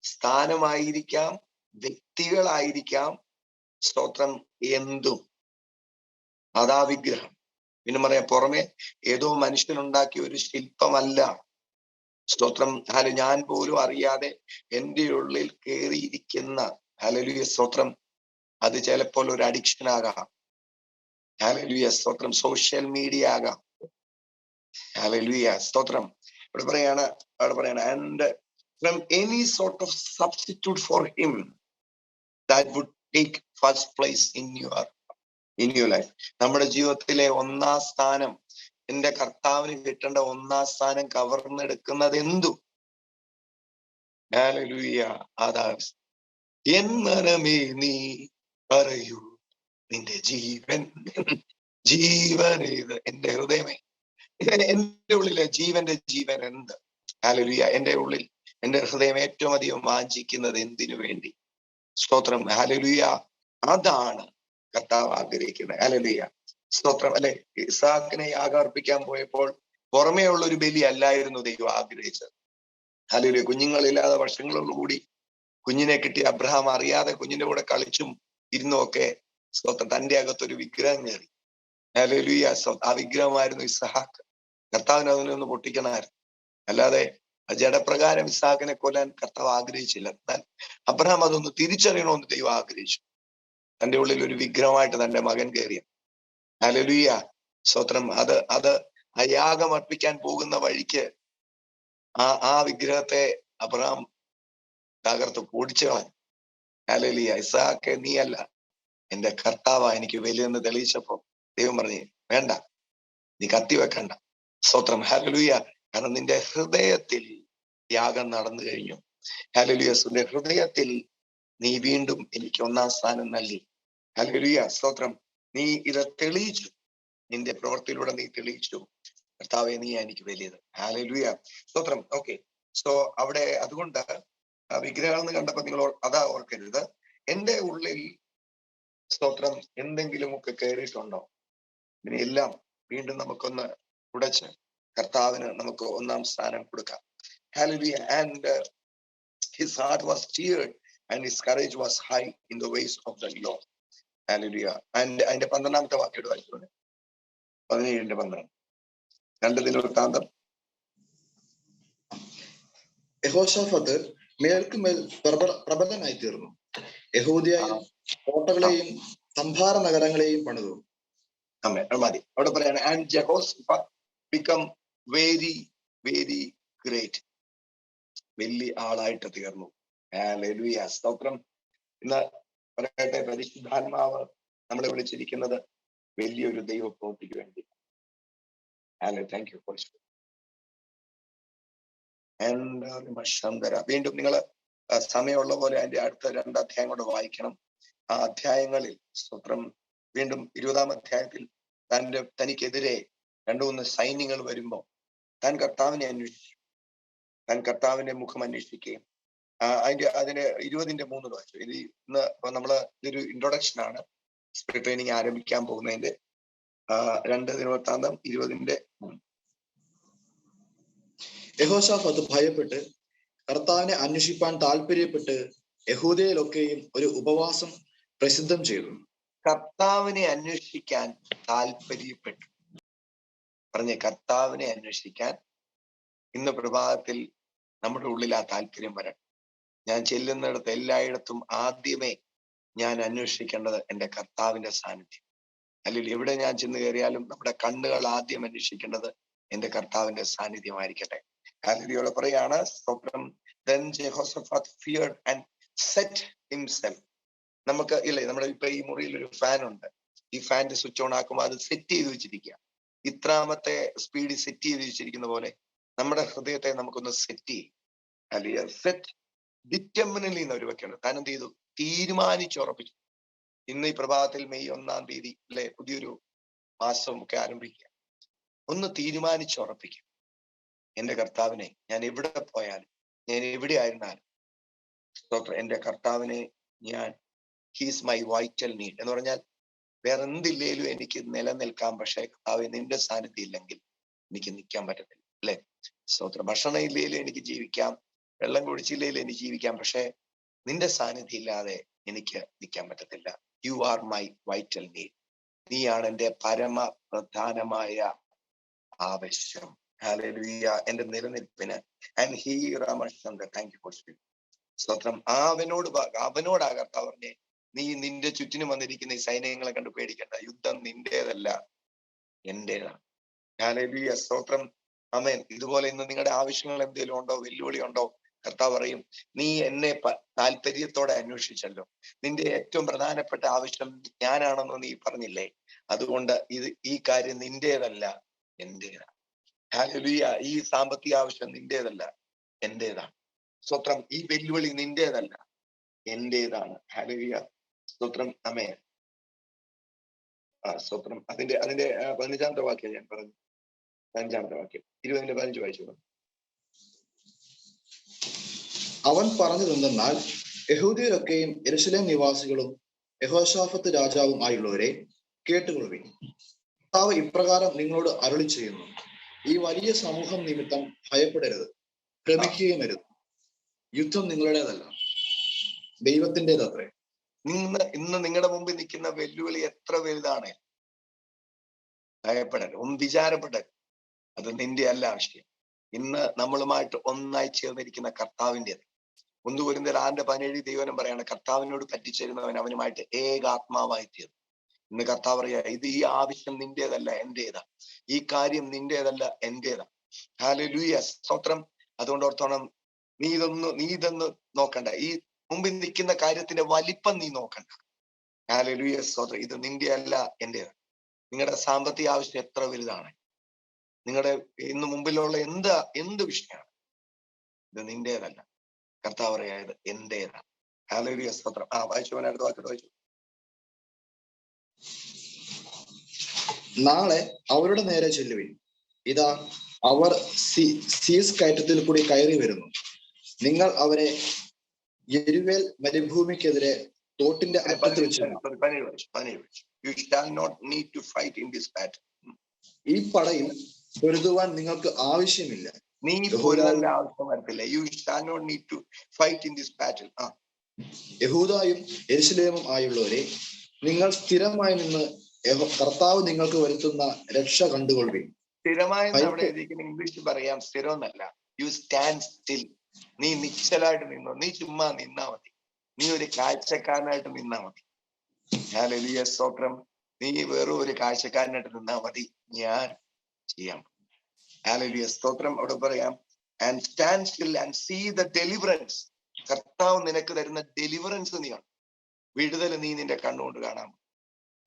Speaker 1: സ്ഥാനമായിരിക്കാം, വ്യക്തികളായിരിക്കാം, സ്തോത്രം എന്തും, അതാ വിഗ്രഹം. പിന്നെ പറയാം, പുറമെ ഏതോ മനുഷ്യനുണ്ടാക്കിയ ഒരു ശില്പമല്ല. സ്തോത്രം. ഞാൻ പോലും അറിയാതെ എൻ്റെ ഉള്ളിൽ കയറിയിരിക്കുന്ന ഹല്ലേലൂയ സ്തോത്രം, അത് ചിലപ്പോൾ ഒരു അഡിക്ഷൻ ആകാം. ഹല്ലേലൂയ സ്തോത്രം. സോഷ്യൽ മീഡിയ ആകാം. ഹല്ലേലൂയ സ്തോത്രം. അവിടെ പറയാണ് and from any sort of substitute for him that would take first place in your life. നമ്മുടെ ജീവിതത്തിലെ ഒന്നാം സ്ഥാനം, എന്റെ കർത്താവിന് കിട്ടേണ്ട ഒന്നാം സ്ഥാനം കവർന്നെടുക്കുന്നത് എന്തു? ഹല്ലേലൂയ. അതാ എന്നമേ നീ പറയൂ നിന്റെ ജീവൻ ഇത്. എന്റെ ഹൃദയമേ, എന്റെ ഉള്ളിലെ ജീവൻ എന്ത്? ഹല്ലേലൂയ. എന്റെ ഉള്ളിൽ എന്റെ ഹൃദയം ഏറ്റവും അധികം വാഞ്ചിക്കുന്നത് എന്തിനു വേണ്ടി? സ്തോത്രം. ഹല്ലേലൂയ. അതാണ് കർത്താവ് ആഗ്രഹിക്കുന്നത്. ഹല്ലേലൂയ സ്തോത്രം. അല്ലെ, ഇസ്ഹാക്കിനെ യാഗാർപ്പിക്കാൻ പോയപ്പോൾ പുറമേ ഉള്ള ഒരു ബലി അല്ലായിരുന്നു ദൈവം ആഗ്രഹിച്ചത്. ഹല്ലേലൂയ. കുഞ്ഞുങ്ങളില്ലാതെ വർഷങ്ങളോടുകൂടി കുഞ്ഞിനെ കിട്ടി അബ്രഹാം അറിയാതെ കുഞ്ഞിന്റെ കൂടെ കളിച്ചും ഇരുന്നൊക്കെ സ്തോത്രം തന്റെ അകത്തൊരു വിഗ്രഹം കയറി. ഹല്ലേലൂയ. ആ വിഗ്രഹമായിരുന്നു ഇസ്ഹാക്ക്. കർത്താവിന് അതിനൊന്ന് പൊട്ടിക്കണമായിരുന്നു. അല്ലാതെ ജഡപ്രകാരം ഇസ്ഹാക്കിനെ കൊല്ലാൻ കർത്താവ് ആഗ്രഹിച്ചില്ല. എന്നാൽ അബ്രഹാം അതൊന്ന് തിരിച്ചറിയണമെന്ന് ദൈവം ആഗ്രഹിച്ചു. തന്റെ ഉള്ളിൽ ഒരു വിഗ്രഹമായിട്ട് തന്റെ മകൻ കയറിയ. ഹല്ലേലൂയ സ്തോത്രം. അത് ആ യാഗം അർപ്പിക്കാൻ പോകുന്ന വഴിക്ക് ആ വിഗ്രഹത്തെ അബ്രഹാം തകർത്ത് പൊടിച്ചു കളഞ്ഞു. ഹല്ലേലൂയ. ഇസ്ഹാക്ക് നീയല്ല, എന്റെ കർത്താവാ എനിക്ക് വലിയെന്ന് തെളിയിച്ചപ്പോ ദൈവം പറഞ്ഞു, വേണ്ട, നീ കത്തി വെക്കണ്ട. സ്തോത്രം. ഹല്ലേലൂയ. കാരണം നിന്റെ ഹൃദയത്തിൽ യാഗം നടന്നു കഴിഞ്ഞു. ഹല്ലേലൂയ. നിന്റെ ഹൃദയത്തിൽ നീ വീണ്ടും എനിക്ക് ഒന്നാം സ്ഥാനം നൽകി. ഹല്ലേലൂയ സ്തോത്രം. നീ ഇത് തെളിയിച്ചു, നിന്റെ പ്രവൃത്തിയിലൂടെ നീ തെളിയിച്ചു, കർത്താവേ നീ എനിക്ക് വലിയത്. ഹല്ലേലൂയ സ്തോത്രം. ഓക്കെ. സോ അവിടെ അതുകൊണ്ട് വിഗ്രഹം എന്ന് കണ്ടപ്പോ നിങ്ങൾ അതാ ഓർക്കരുത്. എന്റെ ഉള്ളിൽ സ്തോത്രം എന്തെങ്കിലുമൊക്കെ കയറിയിട്ടുണ്ടോ? ഇതിനെല്ലാം വീണ്ടും നമുക്കൊന്ന് ഉടച്ച് കർത്താവിന് നമുക്ക് ഒന്നാം സ്ഥാനം കൊടുക്കാം. Hallelujah. And his heart was cheered and his courage was high in the ways of the Lord. Hallelujah. And അതിന്റെ 12-ാമത്തെ വാക്യം വായിച്ചു. 17:12. 2 ദിനവൃത്താന്തം.
Speaker 3: യഹോശാഫത്ത് മേൽക്കുമേൽ പ്രബലനായി തീർന്നു. യഹൂദിയായും കോട്ടകളെയും സംഭാര നഗരങ്ങളെയും പണിതു.
Speaker 1: മതി. അവിടെ പറയാണ് and ജെഹോശാഫത്ത് become very very great. വലിയ ആളായിട്ട് തീർന്നു. ഹല്ലേലൂയ, സ്തോത്രം. ഇന്ന് പറയട്ടെ, പരിശുദ്ധാത്മാവ് നമ്മളെ വിളിച്ചിരിക്കുന്നത് വലിയൊരു ദൈവ പ്രവൃത്തിക്ക് വേണ്ടി. Thank you. വീണ്ടും നിങ്ങൾ സമയമുള്ള പോലെ അതിന്റെ അടുത്ത 2 അധ്യായം കൂടെ വായിക്കണം. ആ അധ്യായങ്ങളിൽ സ്തോത്രം വീണ്ടും 20-ാം അധ്യായത്തിൽ തനിക്കെതിരെ 2-3 സൈന്യങ്ങൾ വരുമ്പോ താൻ കർത്താവിനെ അന്വേഷിച്ചു. താൻ കർത്താവിന്റെ മുഖം അന്വേഷിക്കുകയും അതിന്റെ 20-3 വായിച്ചു. ഇത് ഇന്ന് നമ്മള് ഇതൊരു ഇൻട്രൊഡക്ഷൻ ആണ് സ്പിരിറ്റ് ട്രെയിനിങ് ആരംഭിക്കാൻ പോകുന്നതിന്റെ. 2 ദിനവൃത്താന്തം 20-3.
Speaker 3: യഹോശാഫത്ത് ഭയപ്പെട്ട് കർത്താവിനെ അന്വേഷിപ്പാൻ താല്പര്യപ്പെട്ട് യഹൂദയിലൊക്കെയും ഒരു ഉപവാസം പ്രസിദ്ധം ചെയ്തു.
Speaker 1: കർത്താവിനെ അന്വേഷിക്കാൻ താല്പര്യപ്പെട്ടു. പറഞ്ഞ കർത്താവിനെ അന്വേഷിക്കാൻ ഇന്ന് പ്രഭാതത്തിൽ നമ്മുടെ ഉള്ളിൽ ആ താല്പര്യം വരണം. ഞാൻ ചെല്ലുന്നിടത്ത് എല്ലായിടത്തും ആദ്യമേ ഞാൻ അന്വേഷിക്കേണ്ടത് എൻ്റെ കർത്താവിന്റെ സാന്നിധ്യം. അല്ലെങ്കിൽ എവിടെ ഞാൻ ചെന്ന് കയറിയാലും നമ്മുടെ കണ്ണുകൾ ആദ്യം അന്വേഷിക്കേണ്ടത് എൻ്റെ കർത്താവിന്റെ സാന്നിധ്യമായിരിക്കട്ടെ. ഹല്ലേലൂയ പറയാണ് സ്തോത്രം. Then Jehoshaphat feared and set himself. നമുക്ക് ഇല്ലേ, നമ്മുടെ ഇപ്പൊ ഈ മുറിയിൽ ഒരു ഫാൻ ഉണ്ട്. ഈ ഫാന്റെ സ്വിച്ച് ഓൺ ആക്കുമ്പോൾ അത് സെറ്റ് ചെയ്ത് വെച്ചിരിക്കുക. ഇത്രാമത്തെ സ്പീഡിൽ സെറ്റ് ചെയ്ത് വെച്ചിരിക്കുന്ന പോലെ നമ്മുടെ ഹൃദയത്തെ നമുക്കൊന്ന് സെറ്റ് ചെയ്യും. അല്ലെങ്കിൽ സെറ്റ് ഡിറ്റർമിനലി എന്ന് ഒരു വയ്ക്കണം. താൻ എന്ത് ചെയ്തു? തീരുമാനിച്ചുറപ്പിച്ചു. ഇന്ന് ഈ പ്രഭാതത്തിൽ മെയ് 1-ാം തീയതി അല്ലെ, പുതിയൊരു മാസം ഒക്കെ ആരംഭിക്കുക. ഒന്ന് തീരുമാനിച്ചുറപ്പിക്കുക. എൻ്റെ കർത്താവിനെ ഞാൻ എവിടെ പോയാലും, ഞാൻ എവിടെ ആയിരുന്നാലും എൻ്റെ കർത്താവിനെ ഞാൻ ഹീസ് മൈ വൈറ്റൽ നീഡ് എന്ന് പറഞ്ഞാൽ വേറെ എന്തില്ലേലും എനിക്ക് നിലനിൽക്കാം. പക്ഷെ കർത്താവ് നിന്റെ സാന്നിധ്യം ഇല്ലെങ്കിൽ എനിക്ക് നിൽക്കാൻ പറ്റത്തില്ല അല്ലെ. സ്തോത്രം. ഭക്ഷണം ഇല്ലേലും എനിക്ക് ജീവിക്കാം, വെള്ളം കുടിച്ചില്ലേലും എനിക്ക് ജീവിക്കാം, പക്ഷെ നിന്റെ സാന്നിധ്യം ഇല്ലാതെ എനിക്ക് നിൽക്കാൻ പറ്റത്തില്ല. You are my vital need. നീയാണ് എൻ്റെ പരമപ്രധാനമായ ആവശ്യം. ഹല്ലേലൂയ, എൻ്റെ നിലനിൽപ്പിന്. ആൻഡ് ഹീ റമശന്ദ. Thank you for speaking. സ്തോത്രം. അവനോടാ കർത്താവ് പറഞ്ഞേ, നീ നിന്റെ ചുറ്റിനും വന്നിരിക്കുന്ന ഈ സൈന്യങ്ങളെ കണ്ട് പേടിക്കണ്ട. യുദ്ധം നിന്റേതല്ല, എന്റേതാണ്. ഹല്ലേലൂയ, സ്തോത്രം. ആമേൻ. ഇതുപോലെ ഇന്ന് നിങ്ങളുടെ ആവശ്യങ്ങൾ എന്തെങ്കിലും ഉണ്ടോ, വെല്ലുവിളി ഉണ്ടോ? കർത്താവ് പറയും, നീ എന്നെ താല്പര്യത്തോടെ അന്വേഷിച്ചല്ലോ. നിന്റെ ഏറ്റവും പ്രധാനപ്പെട്ട ആവശ്യം ഞാനാണെന്ന് നീ പറഞ്ഞില്ലേ? അതുകൊണ്ട് ഈ കാര്യം നിന്റേതല്ല, എന്റേതാണ്. ഹല്ലേലൂയ. ഈ സാമ്പത്തിക ആവശ്യം നിന്റേതല്ല, എന്റേതാണ്. സ്തോത്രം. ഈ വെല്ലുവിളി നിന്റേതല്ല, എന്റേതാണ്. ഹല്ലേലൂയ, സ്തോത്രം. ആമേൻ. സ്തോത്രം. അതിന്റെ 15-ാമത്തെ വാക്യം ഞാൻ പറഞ്ഞു. 5-ാമത്തെ വാക്യം 20-15 വായിച്ചു.
Speaker 3: അവൻ പറഞ്ഞതെന്തെന്നാൽ, യഹൂദിയരൊക്കെയും യെരൂശലേം നിവാസികളും യഹോശാഫത്ത് രാജാവും ആയുള്ളവരെ കേട്ടുകൊള്ളുവിൻ. കർത്താവ് ഇപ്രകാരം നിങ്ങളോട് അരുളി ചെയ്യുന്നു, ഈ വലിയ സമൂഹം നിമിത്തം ഭയപ്പെടരുത്, ഭ്രമിക്കുകയും അരുത്. യുദ്ധം നിങ്ങളുടേതല്ല, ദൈവത്തിൻ്റെതത്രേ.
Speaker 1: ഇന്ന് നിങ്ങളുടെ മുമ്പിൽ നിൽക്കുന്ന വെല്ലുവിളി എത്ര വലുതാണ്, ഭയപ്പെടരുത്, ഒന്നും വിചാരപ്പെടരുത്. അത് നിന്റെ അല്ല ആവശ്യം. ഇന്ന് നമ്മളുമായിട്ട് ഒന്നായി ചേർന്നിരിക്കുന്ന കർത്താവിൻ്റെത്. 1 കൊരിന്ത്യർ 6:17 ദൈവനം പറയാണ്, കർത്താവിനോട് പറ്റിച്ചേരുന്നവൻ അവനുമായിട്ട് ഏകാത്മാവായി തീർന്നു. ഇന്ന് കർത്താവ് പറയാ, ഈ ആവശ്യം നിന്റേതല്ല, എന്റേതാ. ഈ കാര്യം നിന്റേതല്ല, എന്റേതാ. ഹല്ലേലൂയ, സ്തോത്രം. അതുകൊണ്ട് ഓർത്തോണം, നീ ഇതൊന്ന് നോക്കണ്ട. ഈ മുമ്പിൽ നിൽക്കുന്ന കാര്യത്തിന്റെ വലിപ്പം നീ നോക്കണ്ട. ഹല്ലേലൂയ, സ്തോത്രം. ഇത് നിന്റെ അല്ല, എന്റേതാ. നിങ്ങളുടെ സാമ്പത്തിക ആവശ്യം എത്ര വലുതാണ്, നിങ്ങളുടെ ഇന്ന് മുമ്പിലുള്ള എന്ത് വിഷയമാണ്, ഇത് നിന്റേതല്ല. കർത്താവ് പറയാ, ഇത് എന്റേതാണ്. ഹല്ലേലൂയ, സ്തോത്രം. വായിച്ചു, അടുത്ത വാക്കിട്ട് വായിച്ചു.
Speaker 3: നാളെ അവരുടെ നേരെ ചെല്ലുവിൻ. ഇതാ അവർ സീസ് കയറ്റത്തിൽ കൂടി കയറി വരുന്നു. നിങ്ങൾ അവരെ യെരുവേൽ മരുഭൂമിക്കെതിരെ തോട്ടിന്റെ അറ്റത്ത് വെച്ച് ഈ പടയിൽ പൊരുതുവാൻ നിങ്ങൾക്ക് ആവശ്യമില്ല.
Speaker 1: നീ പൊരുതേണ്ട ആവശ്യം വരത്തില്ല. You shall not need to fight in this battle.
Speaker 3: യഹൂദായും യെരൂശലേമും ആയുള്ളവരെ, നിങ്ങൾ സ്ഥിരമായി നിന്ന് കർത്താവ് നിങ്ങൾക്ക് വരുത്തുന്ന രക്ഷ കണ്ടുകൊള്ളുവിൻ.
Speaker 1: സ്ഥിരമായെന്ന് അവിടെ എഴുതിയിരിക്കുന്ന ഇംഗ്ലീഷ് പറയാം, സ്ഥിരമെന്നല്ല. You stand still. നീ നിശ്ചലായിട്ട് നിന്നോ, നീ ചുമ്മാ നിന്നാ മതി, നീ ഒരു കാഴ്ചക്കാരനായിട്ട് നിന്നാ മതി. ഹല്ലേലൂയ, സ്തോത്രം. നീ വെറും ഒരു കാഴ്ചക്കാരനായിട്ട് നിന്നാ മതി, ഞാൻ ചെയ്യാം. ഹല്ലേലൂയ, സ്തോത്രം. അവിടെ പറയാം, and stand still and see the deliverance. കർത്താവ് നിനക്ക് തരുന്ന ഡെലിവറൻസ് നീ ആണ്, വിടുതൽ നീ നിന്റെ കണ്ണുകൊണ്ട് കാണാം.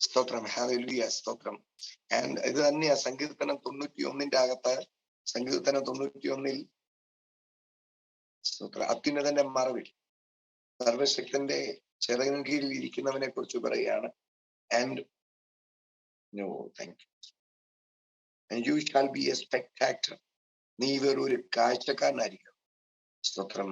Speaker 1: സ്തോത്രം. ഹല്ലേലൂയ, സ്തോത്രം. ആൻഡ് ഇത് തന്നെയാ സങ്കീർത്തനം 91 അകത്ത്. സങ്കീർത്തനം 91 സ്തോത്രം. അത്യുന്നതന്റെ മറവിൽ സർവശക്തന്റെ ചിറകിൻ കീഴിൽ ഇരിക്കുന്നവനെ കുറിച്ച് പറയുകയാണ്. And no thank you. And you shall be a spectator. നീ വെറൊരു കാഴ്ചക്കാരനായിരിക്കും. സ്തോത്രം.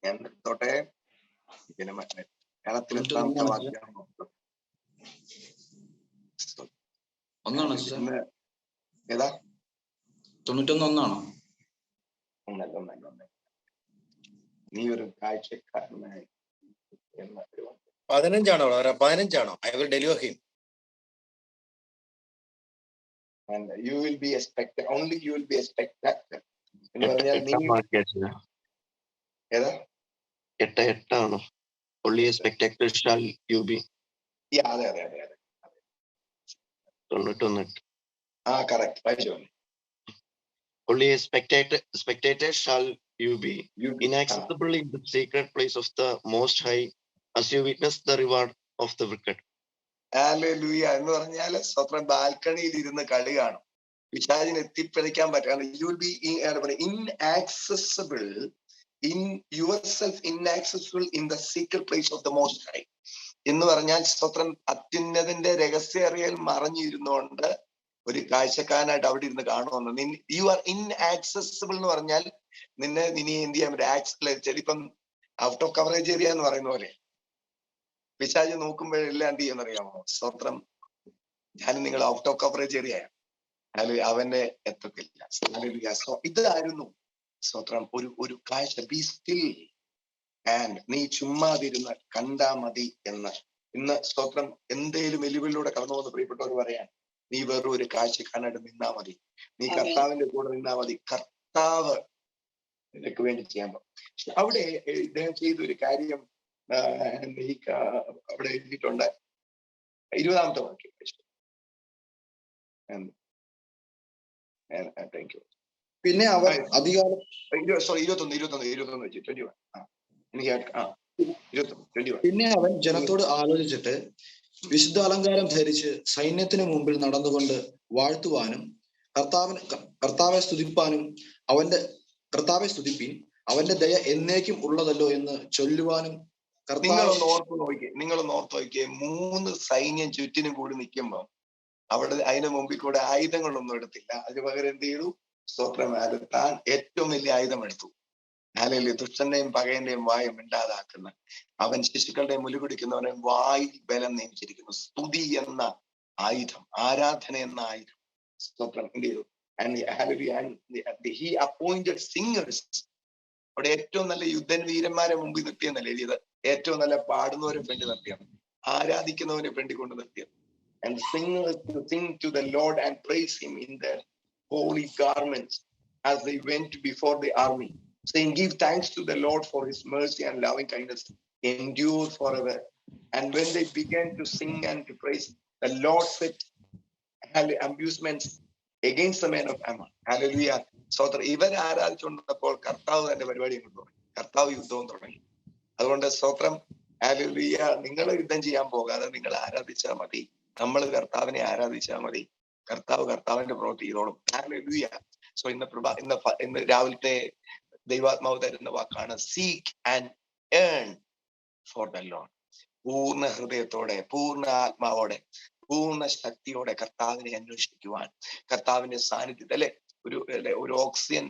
Speaker 1: ഞാൻ തൊട്ടെ പിന്നെ മലയാളത്തിൽ എത്രാമത്തെ വാക്യം ഏതാ?
Speaker 3: 91
Speaker 1: ഒന്നല്ല. നീ ഒരു കാഴ്ചക്കാരനായി
Speaker 2: 15 I will deliver him.
Speaker 1: And you will be a spectator. Only you will be a spectator. എന്ന് പറഞ്ഞാൽ നീ ഏതാ?
Speaker 4: 8 ആണോ? Only a spectator shall you be.
Speaker 1: അതെ
Speaker 4: 91.
Speaker 1: കറക്റ്റ്. വായിച്ചോ.
Speaker 4: Only a spectator shall you be, inaccessible in the sacred place of the Most High, as you witness the reward of the wicked.
Speaker 1: Hallelujah എന്ന് പറഞ്ഞാൽ സ്വന്തം ബാൽക്കണിയിൽ ഇരുന്ന് കളി കാണും, പിശാചിന് എത്തിപ്പിടിക്കാൻ പറ്റാതെ. You will be inaccessible in your self, inaccessible in the secret place of the most high എന്ന് പറഞ്ഞാൽ സ്വന്തം അത്യുന്നതന്റെ രഹസ്യ അറിയൽ മറഞ്ഞിരുന്നുകൊണ്ട് ഒരു കാഴ്ചക്കാരനായിട്ട് അവിടെ ഇരുന്ന് കാണുമെന്ന്. യു ആർ ഇൻആക്സസിബിൾ എന്ന് പറഞ്ഞാൽ നിന്നെ ഇനി എന്ത് ചെയ്യാൻ പറ്റും? ഇപ്പം ഔട്ട് ഓഫ് കവറേജ് ഏരിയ എന്ന് പറയുന്ന പോലെ പിശാച് നോക്കുമ്പോഴെല്ലാം എന്ത് ചെയ്യുന്നറിയാമോ? സ്തോത്രം. ഞാൻ നിങ്ങൾ ഔട്ട് ഓഫ് കവറേജ് ഏരിയ, അവന്റെ എത്തത്തില്ല. ഇതായിരുന്നു സ്തോത്രം ഒരു കാഴ്ച. ബി സ്റ്റിൽ ആൻഡ് നീ ചുമ്മാതിരുന്ന് കണ്ടാ മതി എന്ന്. ഇന്ന് സ്തോത്രം എന്തേലും വെല്ലുവിളിലൂടെ കടന്നു പോകുന്ന പ്രിയപ്പെട്ടവർ പറയാൻ, നീ വെറും ഒരു കാഴ്ചക്കാരനായിട്ട് നിന്നാ മതി, നീ കർത്താവിന്റെ കൂടെ നിന്നാ മതി, കർത്താവ് നിനക്ക് വേണ്ടി ചെയ്യാൻ പറ്റും. അവിടെ ഇദ്ദേഹം ചെയ്തൊരു കാര്യം അവിടെ എഴുതിയിട്ടുണ്ട്. 20-ാമത്തെ വാക്യം. Thank you.
Speaker 3: പിന്നെ അവർ അധികാരം
Speaker 1: 21 വെച്ച് 21. എനിക്ക് 21.
Speaker 3: പിന്നെ അവൻ ജനത്തോട് ആലോചിച്ചിട്ട് വിശുദ്ധ അലങ്കാരം ധരിച്ച് സൈന്യത്തിന് മുമ്പിൽ നടന്നുകൊണ്ട് വാഴ്ത്തുവാനും കർത്താവെ സ്തുതിപ്പാനും കർത്താവെ അവന്റെ ദയ എന്നേക്കും ഉള്ളതല്ലോ എന്ന് ചൊല്ലുവാനും.
Speaker 1: നിങ്ങളൊന്ന് ഓർത്ത് നോക്കിയേ 3 സൈന്യം ചുറ്റിനും കൂടി നിൽക്കുമ്പോ അവിടെ അതിന് മുമ്പിൽ കൂടെ ആയുധങ്ങളൊന്നും എടുത്തില്ല. അതിന് പകരം എന്ത് ചെയ്തു? സ്തോത്രം. താൻ ഏറ്റവും വലിയ ആയുധം എടുത്തു. അല്ലെങ്കിൽ ദുഷ്ടന്റെയും പകയന്റെയും വായ മിണ്ടാതാക്കുന്ന അവൻ ശിശുക്കളുടെ മുലുകുടിക്കുന്നവനെ വായിൽ ബലം നിയമിച്ചിരിക്കുന്നു. സ്തുതി എന്ന ആയുധം, ആരാധന എന്ന ആയുധം സ്തോത്രം എന്ത് ചെയ്തു? He appointed singers. അവിടെ ഏറ്റവും നല്ല യുദ്ധവീരന്മാരെ മുമ്പിൽ നിർത്തിയെന്നല്ല എഴുതിയത്, ഏറ്റവും നല്ല പാടുന്നവരെ ഫ്രണ്ട് നിർത്തിയാണ്, ആരാധിക്കുന്നവരെ ഫ്രണ്ട് കൊണ്ട് നിർത്തിയത്. And singers to sing to the Lord and praise him in their holy garments as they went before the army, saying, give thanks to the Lord for his mercy and loving kindness endure forever. And when they began to sing and to praise, the Lord set amusements against the men of Ammon. Hallelujah. സ്വതന്ത്രം. ഇവർ ആരാധിച്ചുകൊണ്ടപ്പോൾ കർത്താവ് തന്റെ പരിപാടി തുടങ്ങി, കർത്താവ് യുദ്ധവും തുടങ്ങി. അതുകൊണ്ട് സ്തോത്രം. ഹല്ലേലൂയ. നിങ്ങൾ യുദ്ധം ചെയ്യാൻ പോകാതെ നിങ്ങൾ ആരാധിച്ചാൽ മതി, നമ്മൾ കർത്താവിനെ ആരാധിച്ചാൽ മതി, കർത്താവിന്റെ പ്രവൃത്തി ചെയ്തോളും. ഹല്ലേലൂയ. സോ ഇന്ന് രാവിലത്തെ ദൈവാത്മാവ് തരുന്ന വാക്കാണ് seek and earn for the Lord. പൂർണ്ണ ഹൃദയത്തോടെ, പൂർണ്ണ ആത്മാവോടെ, പൂർണ്ണ ശക്തിയോടെ കർത്താവിനെ അന്വേഷിക്കുവാൻ, കർത്താവിന്റെ സാന്നിധ്യത്തിൽ. ഒരു ഓക്സിജൻ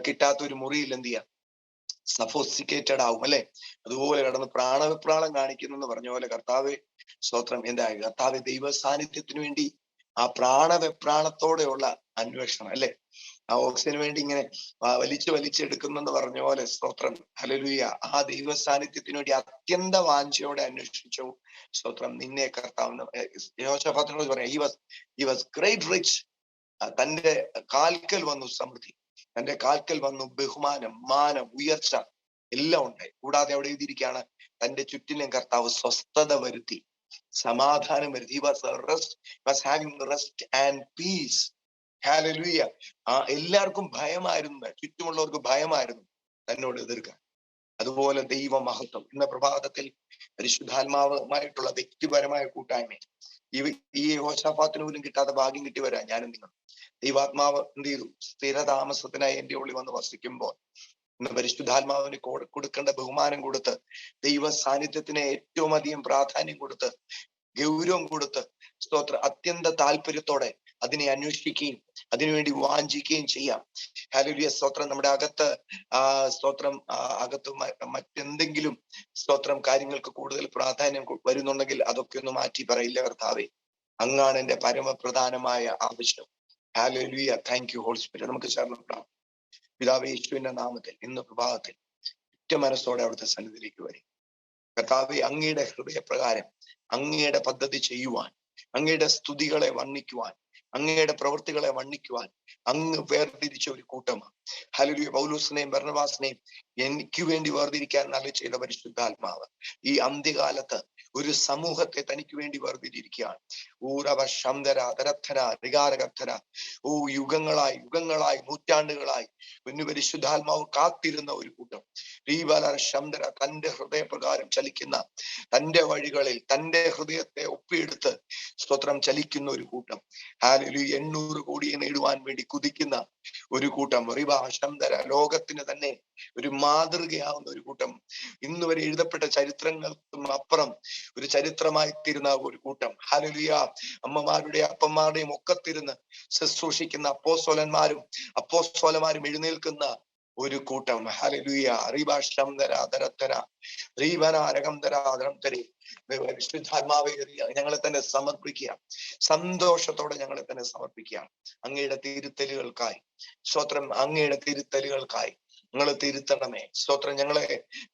Speaker 1: കിട്ടാത്ത ഒരു മുറിയിൽ എന്ത് ചെയ്യാം? സഫോസിക്കേറ്റഡ് ആവും അല്ലെ. അതുപോലെ കടന്ന് പ്രാണവിപ്രാളം കാണിക്കുന്നു പറഞ്ഞ പോലെ കർത്താവെ സ്തോത്രം. എന്താ കർത്താവെ ദൈവ സാന്നിധ്യത്തിന് വേണ്ടി ആ പ്രാണവെപ്രാണത്തോടെയുള്ള അന്വേഷണം അല്ലെ. ആ ഓക്സിജന് വേണ്ടി ഇങ്ങനെ വലിച്ചെടുക്കുന്നെന്ന് പറഞ്ഞ പോലെ സ്തോത്രം. ഹല്ലേലൂയ. ആ ദൈവ സാന്നിധ്യത്തിന് വേണ്ടി അത്യന്ത വാഞ്ചയോടെ അന്വേഷിച്ചു സ്തോത്രം. നിന്നെ കർത്താവ് യോശാഫാത്തിനോട് പറയാം, he was great rich. തന്റെ കാൽക്കൽ വന്നു സമൃദ്ധി, തന്റെ കാൽക്കൽ വന്നു ബഹുമാനം, മാനം, ഉയർച്ച എല്ലാം ഉണ്ടായി. കൂടാതെ അവിടെ എഴുതിയിരിക്കുകയാണ്, തന്റെ ചുറ്റിനും കർത്താവ് സ്വസ്ഥത വരുത്തി, സമാധാനം വരുത്തി. he was having rest and peace. Hallelujah. എല്ലാവർക്കും ഭയമായിരുന്നു, ചുറ്റുമുള്ളവർക്ക് ഭയമായിരുന്നു തന്നോട് എതിർക്കാൻ. അതുപോലെ ദൈവമഹത്വം. ഇന്ന് പ്രഭാതത്തിൽ പരിശുദ്ധാത്മാവുമായിട്ടുള്ള വ്യക്തിപരമായ കൂട്ടായ്മ ഈ യോശാഫാത്തിന് പോലും കിട്ടാത്ത ഭാഗ്യം കിട്ടി വരാൻ ഞാനും നിങ്ങൾ. ദൈവാത്മാവ് എന്ത് ചെയ്തു? സ്ഥിരതാമസത്തിനായി എന്റെ ഉള്ളിൽ വന്ന് വസിക്കുമ്പോൾ ഇന്ന് പരിശുദ്ധാത്മാവിന് കൊടുക്കേണ്ട ബഹുമാനം കൊടുത്ത്, ദൈവ സാന്നിധ്യത്തിന് ഏറ്റവും അധികം പ്രാധാന്യം കൊടുത്ത്, ഗൗരവം കൊടുത്ത് സ്തോത്രം അത്യന്ത താല്പര്യത്തോടെ അതിനെ അന്വേഷിക്കുകയും അതിനുവേണ്ടി വാഞ്ചിക്കുകയും ചെയ്യാം. ഹല്ലേലൂയ. സ്തോത്രം. നമ്മുടെ അകത്ത് സ്തോത്രം അകത്ത് മറ്റെന്തെങ്കിലും സ്തോത്രം കാര്യങ്ങൾക്ക് കൂടുതൽ പ്രാധാന്യം വരുന്നുണ്ടെങ്കിൽ അതൊക്കെ ഒന്ന് മാറ്റി പറയില്ല, കർത്താവേ അങ്ങാണ് എന്റെ പരമപ്രധാനമായ ആവശ്യം. ഹല്ലേലൂയ. Thank you Holy Spirit. നമുക്ക് ചേർന്ന് പ്രാർത്ഥിക്കാം. പിതാവേ യേശുവിന്റെ നാമത്തിൽ ഇന്ന് പ്രഭാതത്തിൽ ഒറ്റ മനസ്സോടെ അവിടുത്തെ സന്നിധിയിലേക്ക് വരും. കർത്താവേ അങ്ങയുടെ ഹൃദയപ്രകാരം അങ്ങയുടെ പദ്ധതി ചെയ്യുവാൻ, അങ്ങയുടെ സ്തുതികളെ വർണ്ണിക്കുവാൻ, അങ്ങയുടെ പ്രവൃത്തികളെ വർണ്ണിക്കുവാൻ അങ്ങ് വേർതിരിച്ച ഒരു കൂട്ടമാണ്. ഹല്ലേലൂയ. പൗലോസിനെയും ബർന്നബാസിനെയും എനിക്ക് വേണ്ടി വേർതിരിക്കാൻ നല്ല ചെയ്ത പരിശുദ്ധാത്മാവ് ഈ അന്ത്യകാലത്ത് ഒരു സമൂഹത്തെ തനിക്ക് വേണ്ടി വേർതിരിക്കുകയാണ്. യുഗങ്ങളായി നൂറ്റാണ്ടുകളായി പരിശുദ്ധാത്മാവ് കാത്തിരുന്ന ഒരു കൂട്ടം തന്റെ ഹൃദയപ്രകാരം ചലിക്കുന്ന, തന്റെ വഴികളിൽ തന്റെ ഹൃദയത്തെ ഒപ്പിയെടുത്ത് സ്തോത്രം ചലിക്കുന്ന ഒരു കൂട്ടം. ഹല്ലേലൂയ. 800 കോടിയെ നേടുവാൻ വേണ്ടി കുതിക്കുന്ന ഒരു കൂട്ടം. ലോകത്തിന് തന്നെ ഒരു മാതൃകയാവുന്ന ഒരു കൂട്ടം. ഇന്ന് വരെ എഴുതപ്പെട്ട ചരിത്രങ്ങൾക്കും അപ്പുറം ഒരു ചരിത്രമായി തീരുന്ന ഒരു കൂട്ടം. ഹല്ലേലൂയ. അമ്മമാരുടെ അപ്പന്മാരുടെയും ഒക്കത്തിരുന്ന് ശുശ്രൂഷിക്കുന്ന അപ്പോസ്തലന്മാരും എഴുന്നേൽക്കുന്ന ഒരു കൂട്ടം. ഹല്ലേലൂയ. വിശുദ്ധാത്മാവേ ഞങ്ങളെ തന്നെ സമർപ്പിക്കുക, സന്തോഷത്തോടെ ഞങ്ങളെ തന്നെ സമർപ്പിക്കുക അങ്ങയുടെ തിരുത്തലുകൾക്കായി. സ്തോത്രം. അങ്ങയുടെ തിരുത്തലുകൾക്കായി ഞങ്ങളെ തിരുത്തണമേ. സ്തോത്രം.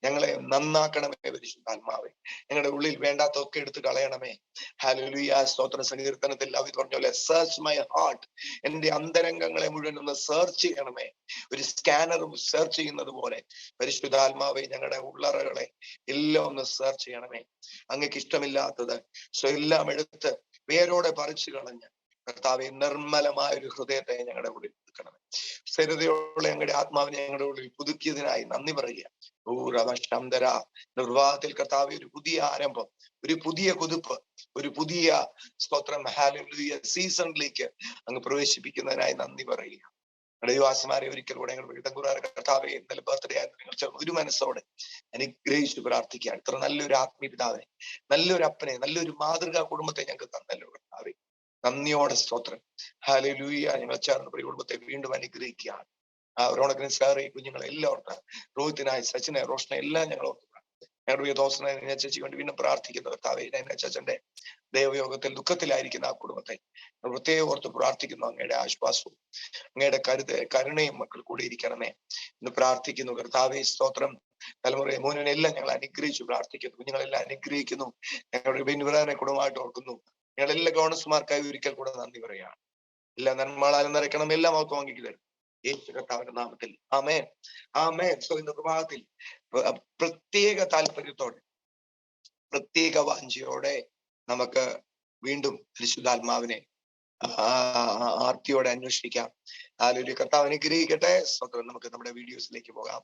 Speaker 1: ഞങ്ങളെ നന്നാക്കണമേ പരിശുദ്ധാത്മാവേ. ഞങ്ങളുടെ ഉള്ളിൽ വേണ്ടാത്തൊക്കെ എടുത്ത് കളയണമേ. ഹല്ലേലൂയ. സ്തോത്രം. സങ്കീർത്തനത്തിൽ ദാവീദ് പറഞ്ഞ പോലെ സെർച്ച് മൈ ഹാർട്ട്, എന്റെ അന്തരംഗങ്ങളെ മുഴുവൻ ഒന്ന് സെർച്ച് ചെയ്യണമേ. ഒരു സ്കാനർ സെർച്ച് ചെയ്യുന്നത് പോലെ പരിശുദ്ധാത്മാവേ ഞങ്ങളുടെ ഉള്ളറകളെ എല്ലാം ഒന്ന് സെർച്ച് ചെയ്യണമേ. അങ്ങക്ക് ഇഷ്ടമില്ലാത്തത് എല്ലാം എടുത്ത് വേരോടെ പറിച്ചു കളഞ്ഞ് കർത്താവെ നിർമ്മലമായ ഒരു ഹൃദയത്തെ ഞങ്ങളുടെ ഉള്ളിൽ പുതുക്കണമേ. സ്ഥിരതയോടെ ഞങ്ങളുടെ ആത്മാവിനെ ഞങ്ങളുടെ ഉള്ളിൽ പുതുക്കിയതിനായി നന്ദി പറയുക. നിർവാഹത്തിൽ കർത്താവെ ഒരു പുതിയ ആരംഭം, ഒരു പുതിയ കുതിപ്പ്, ഒരു പുതിയ സ്തോത്രം ഹല്ലേലൂയ സീസണിലേക്ക് അങ്ങ് പ്രവേശിപ്പിക്കുന്നതിനായി നന്ദി പറയുക. ദൈവദാസന്മാരെ ഒരിക്കൽ കൂടെ കർത്താവെ ഇന്നലെ ബർത്ത്ഡേ ആയിരുന്നു, നിങ്ങൾ ഒരു മനസ്സോടെ അനുഗ്രഹിച്ചു പ്രാർത്ഥിക്കുകയാണ്. ഇത്ര നല്ലൊരു ആത്മീയപിതാവിനെ, നല്ലൊരു അപ്പനെ, നല്ലൊരു മാതൃകാ കുടുംബത്തെ ഞങ്ങൾക്ക് തന്നല്ലോ കർത്താവെ. നന്ദിയോടെ സ്തോത്രം. ഹല്ലേലൂയ. ഞങ്ങൾ ചേർന്ന് കുടുംബത്തെ വീണ്ടും അനുഗ്രഹിക്കുകയാണ്. റോണക്കിന് സാറെ കുഞ്ഞുങ്ങളെ എല്ലാവർക്കും, രോഹിത്തിനായി, സച്ചിനെ, റോഷനെ എല്ലാം ഞങ്ങൾ ഞങ്ങളുടെ ദോസനെ ചേച്ചി കൊണ്ട് വീണ്ടും പ്രാർത്ഥിക്കുന്നു കർത്താവെ. ചേച്ചന്റെ ദൈവയോഗത്തിൽ ദുഃഖത്തിലായിരിക്കുന്ന ആ കുടുംബത്തെ പ്രത്യേകം ഓർത്ത് പ്രാർത്ഥിക്കുന്നു. അങ്ങയുടെ ആശ്വാസവും അങ്ങയുടെ കരുണയും മക്കൾ കൂടി ഇരിക്കണമേ എന്ന് പ്രാർത്ഥിക്കുന്നു കർത്താവെ. സ്തോത്രം. തലമുറയെ മോനെല്ലാം ഞങ്ങൾ അനുഗ്രഹിച്ചു പ്രാർത്ഥിക്കുന്നു. കുഞ്ഞുങ്ങളെല്ലാം അനുഗ്രഹിക്കുന്നു. ഞങ്ങളുടെ ബെന്നുവിനെ കുടുംബമായിട്ട് ഓർക്കുന്നു. ഞങ്ങളെല്ലാ ഗവൺസ്മാർക്കായി ഒരിക്കൽ കൂടെ നന്ദി പറയുകയാണ്. എല്ലാ നന്മകളാലും നിറയ്ക്കണം, എല്ലാം അവർക്ക് വാങ്ങിക്ക് തരും യേശു കർത്താവിന്റെ നാമത്തിൽ. ആമേൻ, ആമേൻ. സോ ഇന്ന് പ്രഭാതത്തിൽ പ്രത്യേക താല്പര്യത്തോടെ, പ്രത്യേക വാഞ്ചയോടെ നമുക്ക് വീണ്ടും പരിശുദ്ധാത്മാവിനെ ആർത്തിയോടെ അന്വേഷിക്കാം. ഹല്ലേലൂയ. കർത്താവ് അനുഗ്രഹിക്കട്ടെ. സ്വതന്ത്രം. നമുക്ക് നമ്മുടെ വീഡിയോസിലേക്ക് പോകാം.